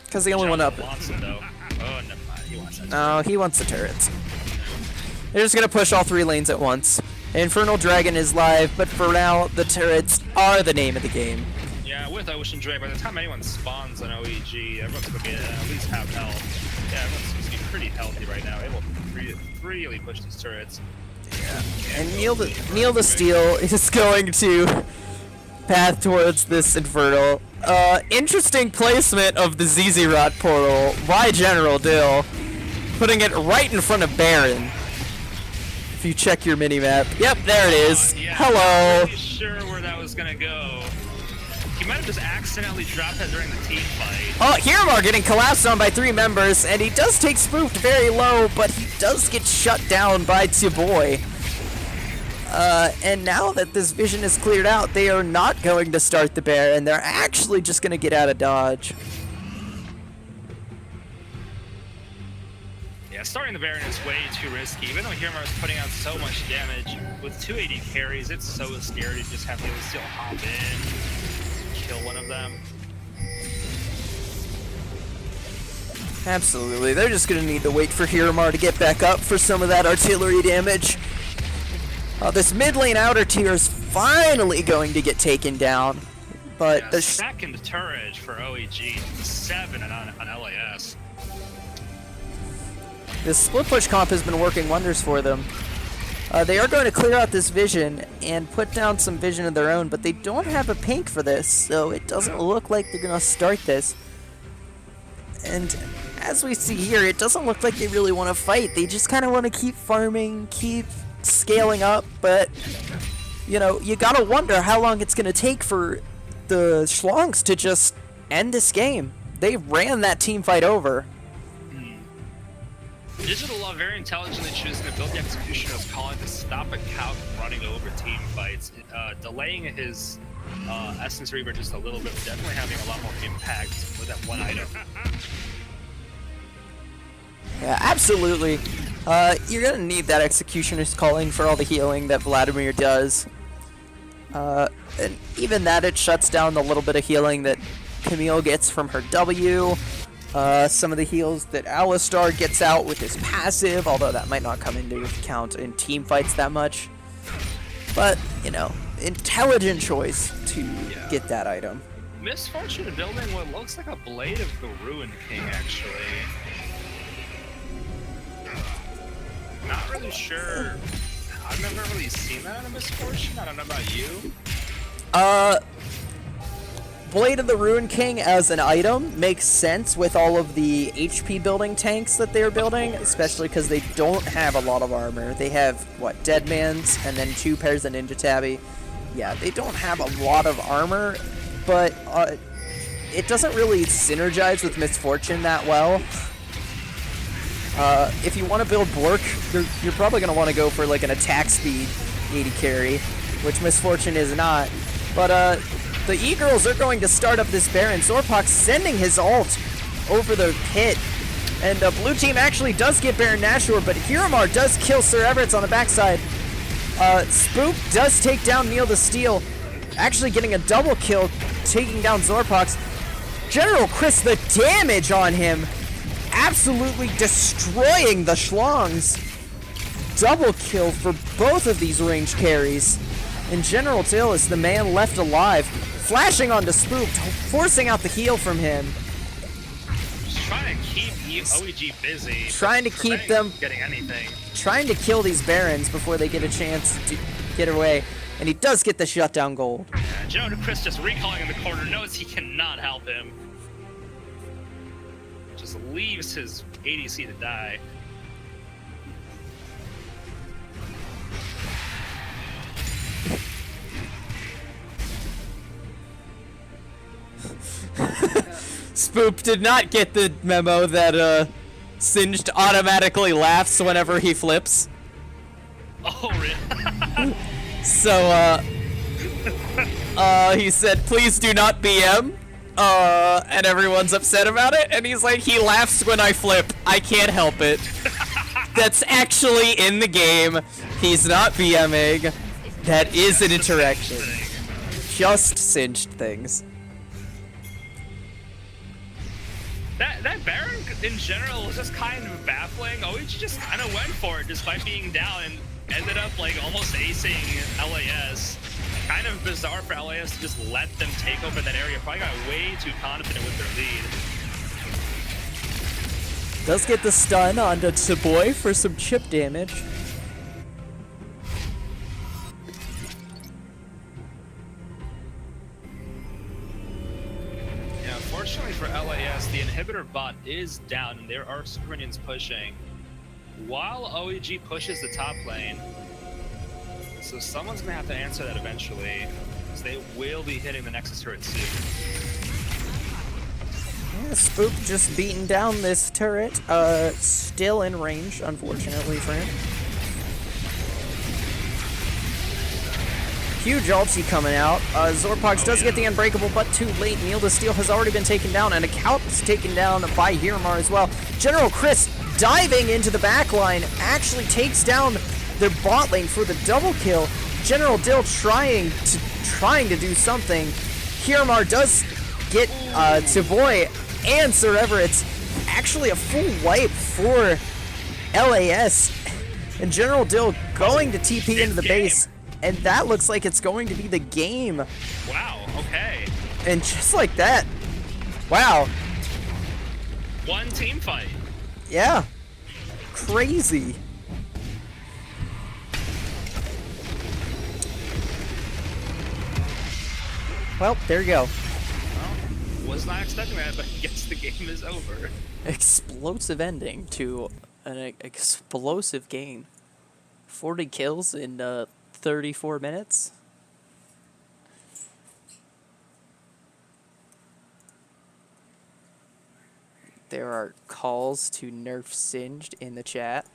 because the only one up. Wants it, though. Oh, never mind. He wants that. No, he wants the turrets. They're just gonna push all 3 lanes at once. Infernal Dragon is live, but for now, the turrets are the name of the game. Yeah, with Ocean Drake, by the time anyone spawns on OeG, everyone's gonna be at least half health. Yeah, everyone's supposed to be pretty healthy right now, able to really push these turrets. Yeah. And Neil the Steel is going to path towards this Infernal. Interesting placement of the ZZ Rot portal by General Dill, putting it right in front of Baron. If you check your minimap. Yep, there it is. Yeah, hello. I'm not really sure where that was gonna go. He might have just accidentally dropped that during the team fight. Oh, Hiramar getting collapsed on by 3 members, and he does take Spooked very low, but he does get shut down by Tsuboy. And now that this vision is cleared out, they are not going to start the bear, and they're actually just going to get out of dodge. Yeah, starting the Baron is way too risky. Even though Hiramar is putting out so much damage, with 280 carries, it's so scary to just have the Steel hop in, kill one of them. Absolutely. They're just gonna need to wait for Hiramar to get back up for some of that artillery damage. This mid lane outer tier is finally going to get taken down. But Yeah, the second turret for OeG, 7 on LAS. this split push comp has been working wonders for them. They are going to clear out this vision and put down some vision of their own, but they don't have a pink for this, so it doesn't look like they're going to start this. And as we see here, it doesn't look like they really want to fight. They just kind of want to keep farming, keep scaling up, but, you know, you gotta wonder how long it's going to take for the Schlongs to just end this game. They ran that team fight over. Digital Love very intelligently choosing to build the Executioner's calling to stop a cow from running over team fights, delaying his Essence Reaver just a little bit, definitely having a lot more impact with that one item. Yeah, absolutely. You're gonna need that Executioner's calling for all the healing that Vladimir does. And even that, it shuts down the little bit of healing that Camille gets from her W. Some of the heals that Alistar gets out with his passive, although that might not come into account in team fights that much. But, you know, intelligent choice to get that item. Misfortune building what looks like a Blade of the Ruin King, actually. Not really sure. I've never really seen that in a Misfortune. I don't know about you. Blade of the Ruin King as an item makes sense with all of the HP building tanks that they're building, especially because they don't have a lot of armor. They have, what, Deadman's and then 2 pairs of Ninja Tabby. Yeah, they don't have a lot of armor, but it doesn't really synergize with Misfortune that well. If you want to build Bork, you're probably going to want to go for like an attack speed 80 carry, which Misfortune is not. But the E-Girls are going to start up this Baron. Zorpak sending his ult over the pit. And blue team actually does get Baron Nashor, but Hiramar does kill Sir Everett's on the backside. Spook does take down Neil the Steel, actually getting a double kill, taking down Zorpak. General Chris, the damage on him, absolutely destroying the Schlongs. Double kill for both of these range carries. And General Till is the man left alive, flashing onto Spook, forcing out the heal from him. Just trying to keep OeG busy. Trying to keep them getting anything. Trying to kill these Barons before they get a chance to get away. And he does get the shutdown gold. Yeah, General Chris just recalling in the corner, knows he cannot help him. Just leaves his ADC to die. Spoop did not get the memo that Singed automatically laughs whenever he flips. Oh, really? So, he said, please do not BM. And everyone's upset about it. And he's like, he laughs when I flip. I can't help it. That's actually in the game. He's not BMing. That is an interaction. Just Singed things. That Baron in general was just kind of baffling. OeG just kind of went for it despite being down and ended up like almost acing LAS. Kind of bizarre for LAS to just let them take over that area. Probably got way too confident with their lead. Does get the stun onto Tsuboy for some chip damage. Fortunately for LAS, the inhibitor bot is down and there are super minions pushing while OeG pushes the top lane. So someone's gonna have to answer that eventually, because they will be hitting the Nexus turret soon. Yeah, Spook just beating down this turret. Still in range, unfortunately for him. Huge ulti coming out. Zorpox does get the Unbreakable, but too late. Neil the Steel has already been taken down, and a Count is taken down by Hiramar as well. General Chris diving into the back line actually takes down their bot lane for the double kill. General Dill trying to do something. Hiramar does get Tavoy and Sir Everett's actually a full wipe for LAS. And General Dill going to TP into the base. And that looks like it's going to be the game. Wow, okay. And just like that. Wow. One team fight. Yeah. Crazy. Well, there you go. Well, was not expecting that, but I guess the game is over. Explosive ending to an explosive game. 40 kills in 34 minutes. There are calls to nerf Singed in the chat.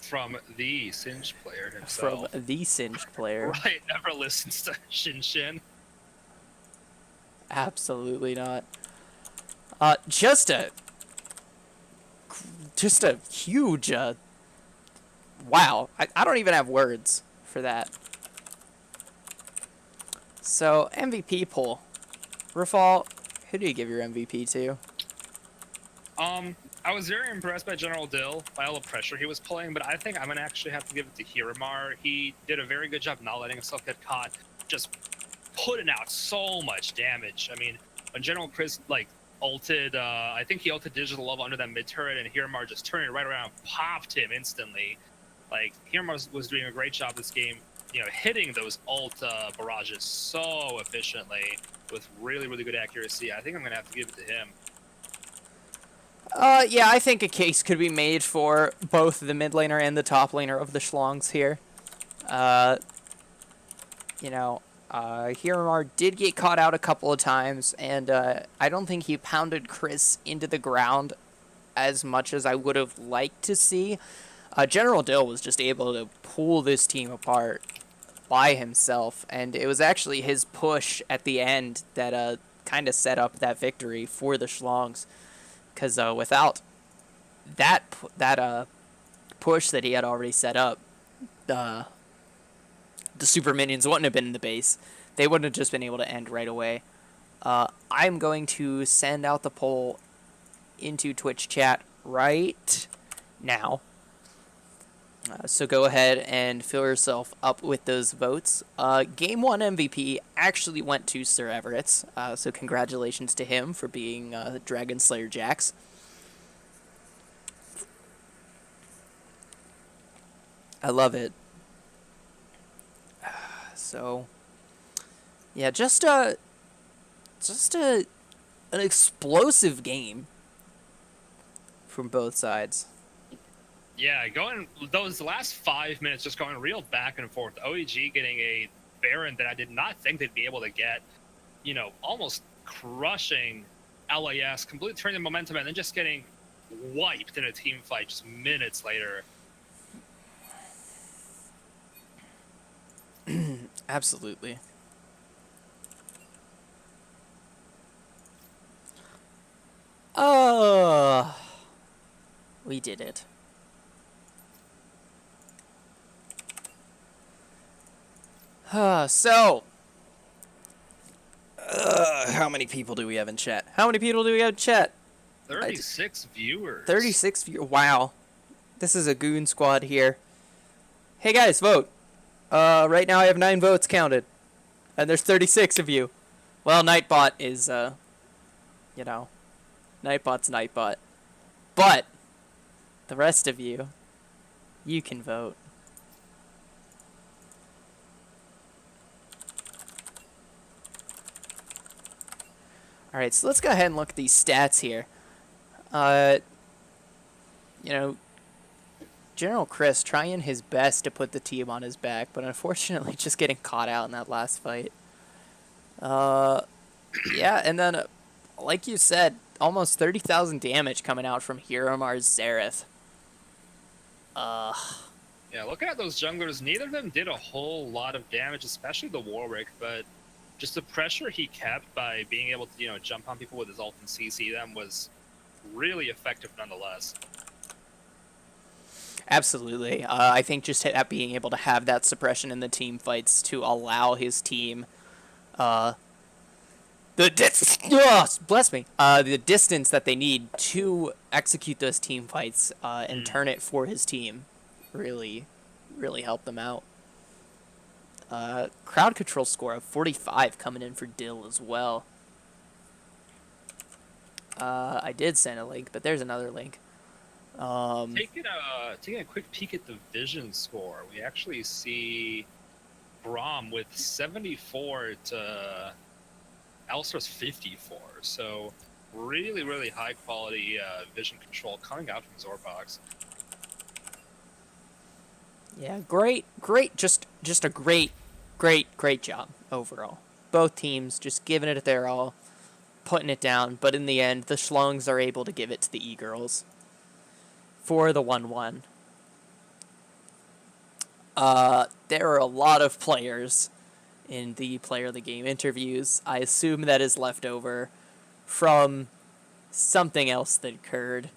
From the Singed player himself. From the Singed player. Right, never listens to Shin Shin. Absolutely not. Just a huge, wow. I don't even have words for that. So, MVP poll. Rafal, who do you give your MVP to? I was very impressed by General Dill, by all the pressure he was pulling, but I think I'm going to actually have to give it to Hiramar. He did a very good job not letting himself get caught, just putting out so much damage. I mean, when General Chris, like, ulted, I think he ulted Digital Love under that mid-turret, and Hiramar just turned it right around and popped him instantly. Like, Hiramar was doing a great job this game, you know, hitting those ult barrages so efficiently with really, really good accuracy. I think I'm going to have to give it to him. Yeah, I think a case could be made for both the mid laner and the top laner of the Schlongs here. You know, Hiramar did get caught out a couple of times, and I don't think he pounded Chris into the ground as much as I would have liked to see. General Dill was just able to pull this team apart by himself, and it was actually his push at the end that kind of set up that victory for the Schlongs. Because without that push that he had already set up, the super minions wouldn't have been in the base. They wouldn't have just been able to end right away. I'm going to send out the poll into Twitch chat right now. So go ahead and fill yourself up with those votes. Game 1 MVP actually went to Sir Everett's, so congratulations to him for being Dragon Slayer Jax. I love it. So, yeah, just an explosive game from both sides. Yeah, going those last 5 minutes, just going real back and forth. OeG getting a Baron that I did not think they'd be able to get. You know, almost crushing LAS, completely turning the momentum, and then just getting wiped in a team fight just minutes later. Absolutely. Oh, we did it. So, how many people do we have in chat? How many people do we have in chat? 36 viewers. 36 viewers. Wow. This is a goon squad here. Hey guys, vote. Right now I have 9 votes counted. And there's 36 of you. Well, Nightbot is, you know, Nightbot's Nightbot. But, the rest of you, you can vote. Alright, so let's go ahead and look at these stats here. You know, General Chris trying his best to put the team on his back, but unfortunately just getting caught out in that last fight. Yeah, and then, like you said, almost 30,000 damage coming out from Hiramar's Zareth. Yeah, looking at those junglers, neither of them did a whole lot of damage, especially the Warwick, but just the pressure he kept by being able to, you know, jump on people with his ult and CC them was really effective nonetheless. Absolutely. I think just being able to have that suppression in the team fights to allow his team, Bless me. The distance that they need to execute those team fights and turn it for his team really helped them out. Crowd control score of 45 coming in for Dill as well. I did send a link, but there's another link. Taking a quick peek at the vision score, we actually see Braum with 74 to Alistar's 54. So really high quality vision control coming out from Zorbox. Yeah, great, just a great job overall. Both teams just giving it their all, putting it down, but in the end, the Schlongs are able to give it to the E-Girls for the 1-1. There are a lot of players in the player of the game interviews. I assume that is left over from something else that occurred.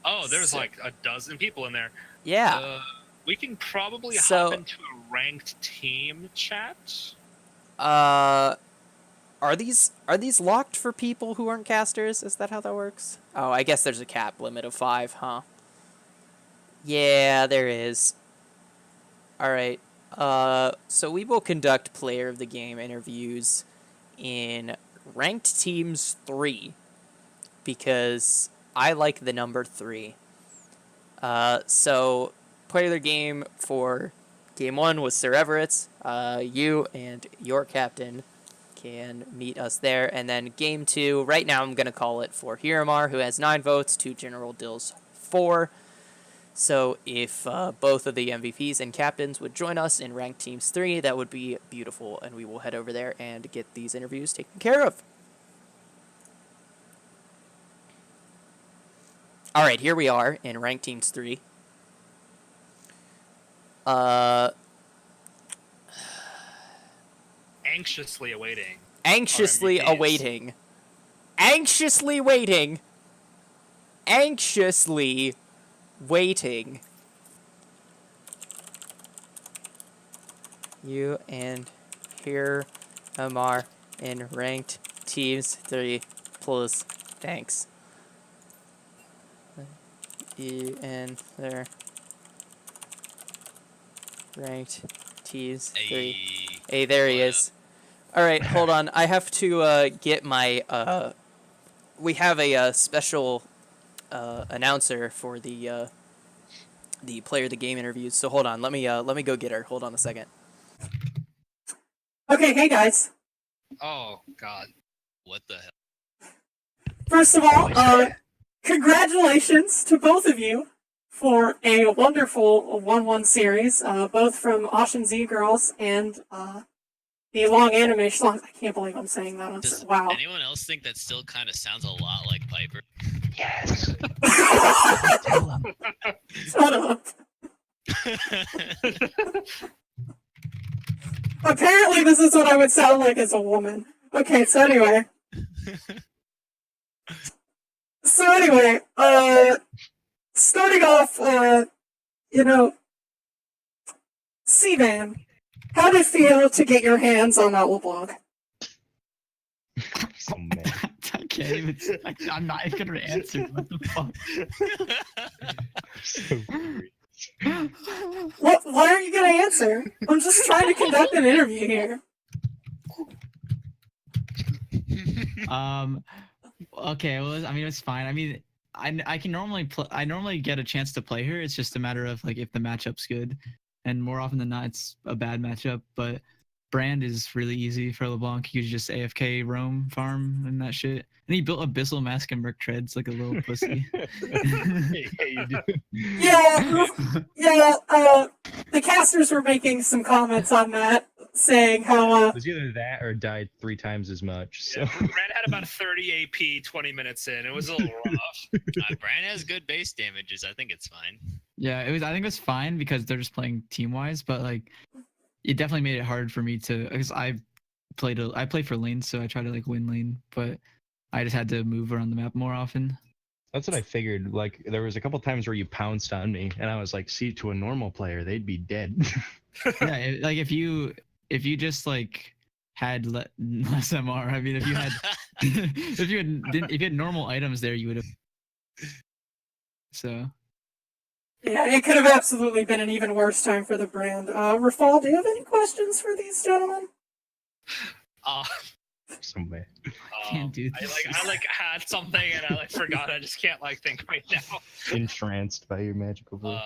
Oh, there's like a dozen people in there. Yeah. We can probably hop into a ranked team chat. Are these locked for people who aren't casters? Is that how that works? Oh, I guess there's a cap limit of 5, huh? Yeah, there is. All right. So we will conduct player of the game interviews in ranked teams 3 because I like the number 3. So player of the game for game 1 was Sir Everett. You and your captain can meet us there. And then game 2, right now I'm going to call it for Hiramar, who has 9 votes, to General Dill's 4. So if both of the MVPs and captains would join us in ranked teams 3, that would be beautiful, and we will head over there and get these interviews taken care of. All right, here we are in ranked teams 3. Anxiously awaiting. Anxiously awaiting. Anxiously waiting. Anxiously waiting. You and here Amar in ranked teams 3 plus thanks. You and their ranked teams 3. Hey, there he is. All right, hold on. I have to get my we have a special announcer for the player of the game interviews. So hold on, let me go get her. Hold on a second. Okay, hey guys. Oh God. What the hell? First of all, congratulations to both of you for a wonderful 1-1 series, both from Ocean Z Girls and the long anime schlongs. I can't believe I'm saying that. Does Wow. anyone else think that still kind of sounds a lot like Piper? Yes. Shut up. Apparently this is what I would sound like as a woman. Okay, so anyway. Starting off, C-Van, how did it feel to get your hands on Outlaw? Oh, man. I can't even. I'm not even gonna answer. What the fuck? So curious. What? Why aren't you gonna answer? I'm just trying to conduct an interview here. Okay. Well, I mean, it's fine. I mean, I can normally I normally get a chance to play her. It's just a matter of like if the matchup's good, and more often than not, it's a bad matchup. But Brand is really easy for LeBlanc. You could just AFK roam farm and that shit. And he built Abyssal Mask and Merc Treads like a little pussy. Yeah, you do. Yeah. The casters were making some comments on that, saying how It was either that or died 3 times as much. So Yeah, Brad had about 30 AP 20 minutes in. It was a little rough. Brand has good base damages. I think it's fine. Yeah, it was. I think it was fine because they're just playing team wise, but like, it definitely made it hard for me to because I play for lane, so I try to like win lane, but I just had to move around the map more often. that's what I figured. Like there was a couple times where you pounced on me, and I was like, "See, to a normal player, they'd be dead." Yeah, like if you just like had less MR. I mean, if you had if you had normal items there, you would have. So Yeah, it could have absolutely been an even worse time for the brand. Rafal, do you have any questions for these gentlemen? Uh, Somewhere. can't do I this. had something and I forgot. I just can't think right now. Entranced by your magical voice.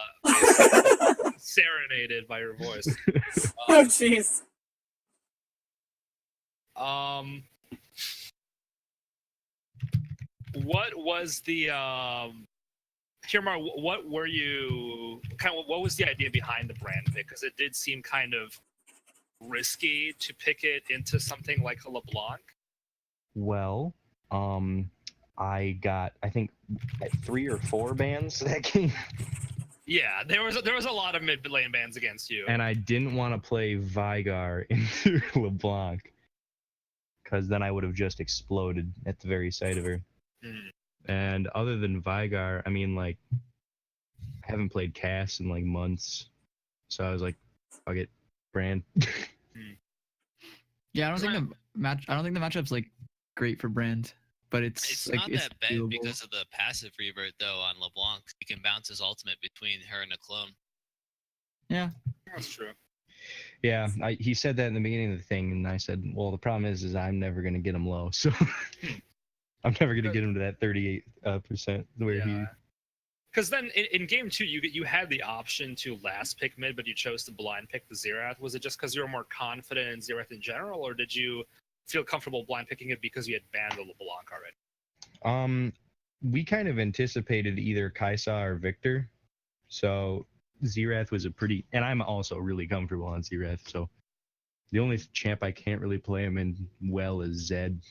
Serenaded by your voice. Oh, jeez. What was the Hirmar, what were you what was the idea behind the brand pick? Because it did seem kind of risky to pick it into something like a LeBlanc. Well, I got I think 3 or 4 bans that game, Yeah, there was a lot of mid lane bans against you. and I didn't want to play Vigar into LeBlanc, because then I would have just exploded at the very sight of her. Mm. And other than Vigar, I mean, like, I haven't played Cass in like months, so I was like, fuck it, brand. Yeah, I don't think the matchup's like great for Brand, but It's like not it's that bad doable. because of the passive revert though on LeBlanc. He can bounce his ultimate between her and a clone. Yeah, That's true. Yeah, he said that in the beginning of the thing, and I said, well, the problem is I'm never gonna get him low, so I'm never gonna get him to that 38% where he. Because then in game 2, you had the option to last pick mid, but you chose to blind pick the Xerath. Was it just because you were more confident in Xerath in general, or did you feel comfortable blind picking it because you had banned the LeBlanc already? We kind of anticipated either Kaisa or Victor, so Xerath was a pretty, and I'm also really comfortable on Xerath, so the only champ I can't really play him in well is Zed.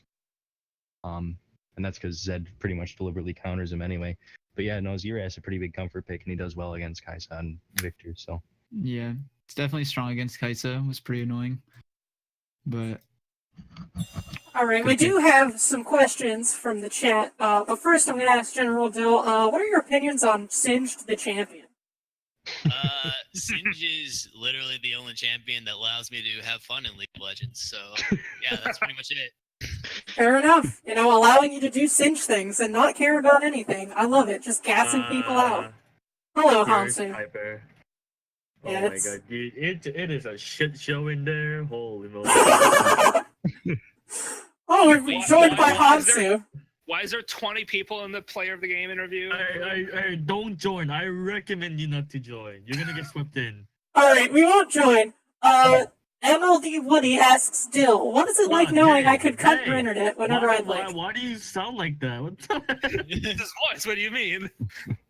And that's because Zed pretty much deliberately counters him anyway. But yeah, no, Xerath's a pretty big comfort pick, and he does well against Kaisa and Victor, so. yeah, it's definitely strong against Kaisa. It was pretty annoying, but All right, we do have some questions from the chat, but first I'm going to ask General Dill, what are your opinions on Singed the Champion? Singe is literally the only champion that allows me to have fun in League of Legends. So yeah, that's pretty much it. Fair enough. You know, allowing you to do Singe things and not care about anything. I love it. Just gassing people out. Hello, Hansu. Piper. Oh Yeah, my it's- god, dude, it is a shit show in there. Holy moly. Oh, we've been joined by Why is Hansu. Why is there 20 people in the player of the game interview? I don't join. I recommend you not to join. You're gonna get swept in. All right, we won't join. MLD Woody asks Dill, what is it like knowing I could cut your internet whenever I'd like? Why do you sound like that? What the His voice, what do you mean?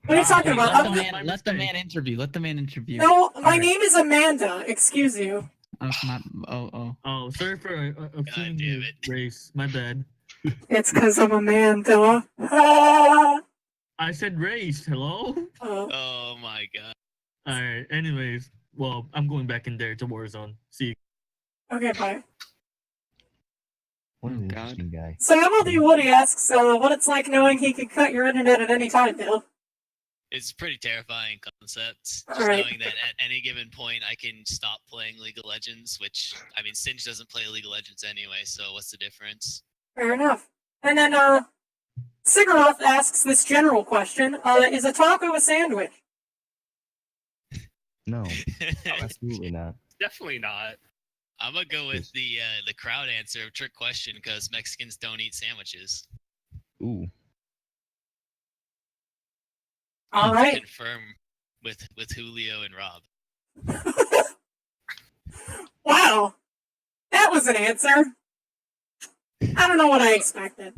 What are you talking about? Let the man interview. Let the man interview. No, my name is Amanda. Excuse you. Oh, it's not. Oh. Oh, sorry for offending damn you, it. Race. My bad. It's because I'm Amanda. Ah! I said race. Hello? Oh. Oh my god. Alright, anyways. Well, I'm going back in there to Warzone. See you. Okay, bye. What an Oh, God. interesting guy. So MLD Woody asks what it's like knowing he could cut your internet at any time, Dill. It's a pretty terrifying concept. Just Alright. knowing that at any given point I can stop playing League of Legends, which I mean Singe doesn't play League of Legends anyway, so what's the difference? Fair enough. And then Sigaroth asks this general question, is a taco a sandwich? No, absolutely not. Definitely not. I'm gonna go with the crowd answer, trick question, because Mexicans don't eat sandwiches. Ooh. All right. Confirm with Julio and Rob. Wow. That was an answer. I don't know what I expected.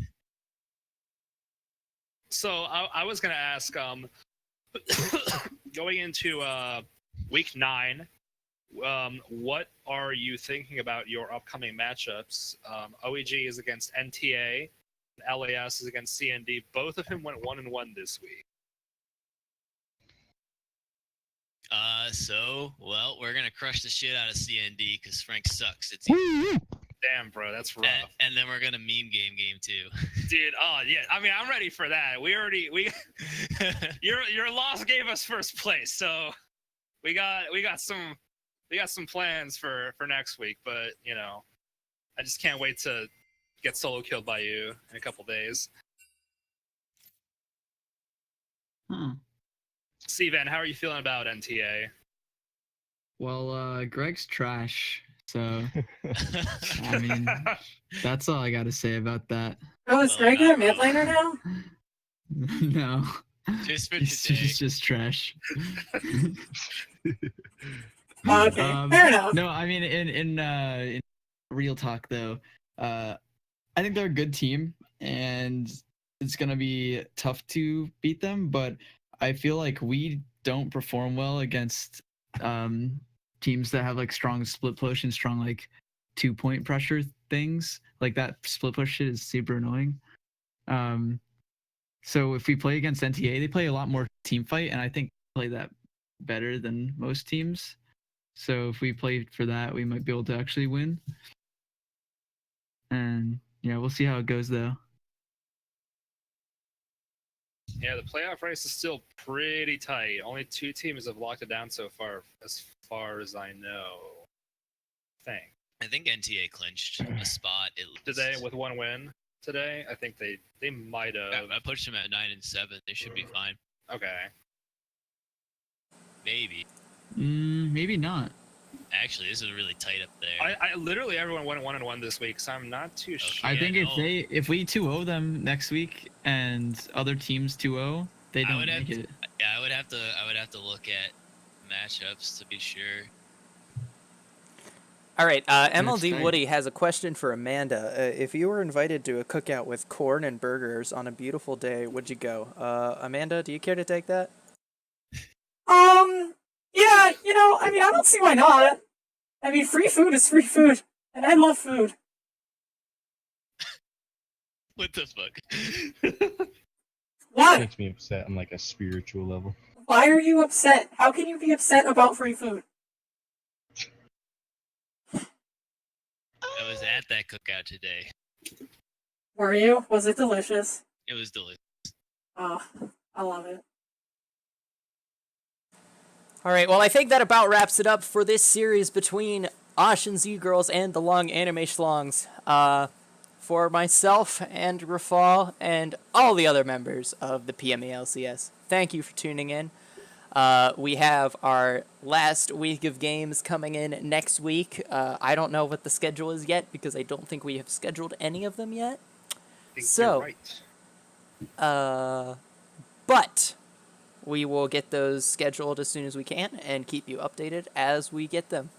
So I was gonna ask, going into week 9, what are you thinking about your upcoming matchups? OeG is against NTA, and LAS is against CND. Both of them went 1-1 this week. Well, we're gonna crush the shit out of CND because Frank sucks. It's Damn, bro, that's rough. and then we're gonna meme game too. Dude, oh yeah, I mean I'm ready for that. We your loss gave us first place, so we got some plans for next week, but you know, I just can't wait to get solo killed by you in a couple days. Steven, how are you feeling about NTA? Well, Greg's trash. So, I mean, that's all I got to say about that. Oh, is Greg our mid laner now? No. Just for He's today. just trash. Oh, okay, fair enough. No, I mean in real talk though, I think they're a good team and it's gonna be tough to beat them, but I feel like we don't perform well against teams that have like strong split push and strong like 2-point pressure things. Like that split push shit is super annoying. So if we play against NTA, they play a lot more team fight, and I think play that better than most teams. So if we play for that, we might be able to actually win. And yeah, we'll see how it goes though. Yeah, the playoff race is still pretty tight. Only 2 teams have locked it down so far as I know. I think NTA clinched a spot at least. Today with 1 win. Today, I think they might have. I pushed them at 9 and 7. They should be fine. Okay. Maybe. Maybe not. Actually, this is really tight up there. I literally everyone went 1-1 this week, so I'm not too sure. I think if we 2-0 them next week and other teams 2-0, they don't make it. Yeah, I would have to look at matchups to be sure. All right, MLD tight. Woody has a question for Amanda. If you were invited to a cookout with corn and burgers on a beautiful day, would you go? Amanda, do you care to take that? Yeah, I mean, I don't see why not. I mean, free food is free food, and I love food. What the fuck? Why? Makes me upset on like a spiritual level. Why are you upset? How can you be upset about free food? I was at that cookout today. Were you? Was it delicious? It was delicious. Oh, I love it. All right, well, I think that about wraps it up for this series between Osh and Z Girls and the Long Anime Schlongs. For myself and Rafal and all the other members of the PMALCS, thank you for tuning in. We have our last week of games coming in next week. I don't know what the schedule is yet because I don't think we have scheduled any of them yet. I think So, you're right. But we will get those scheduled as soon as we can and keep you updated as we get them.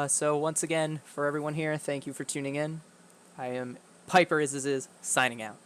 So once again, for everyone here, thank you for tuning in. I am Piper is signing out.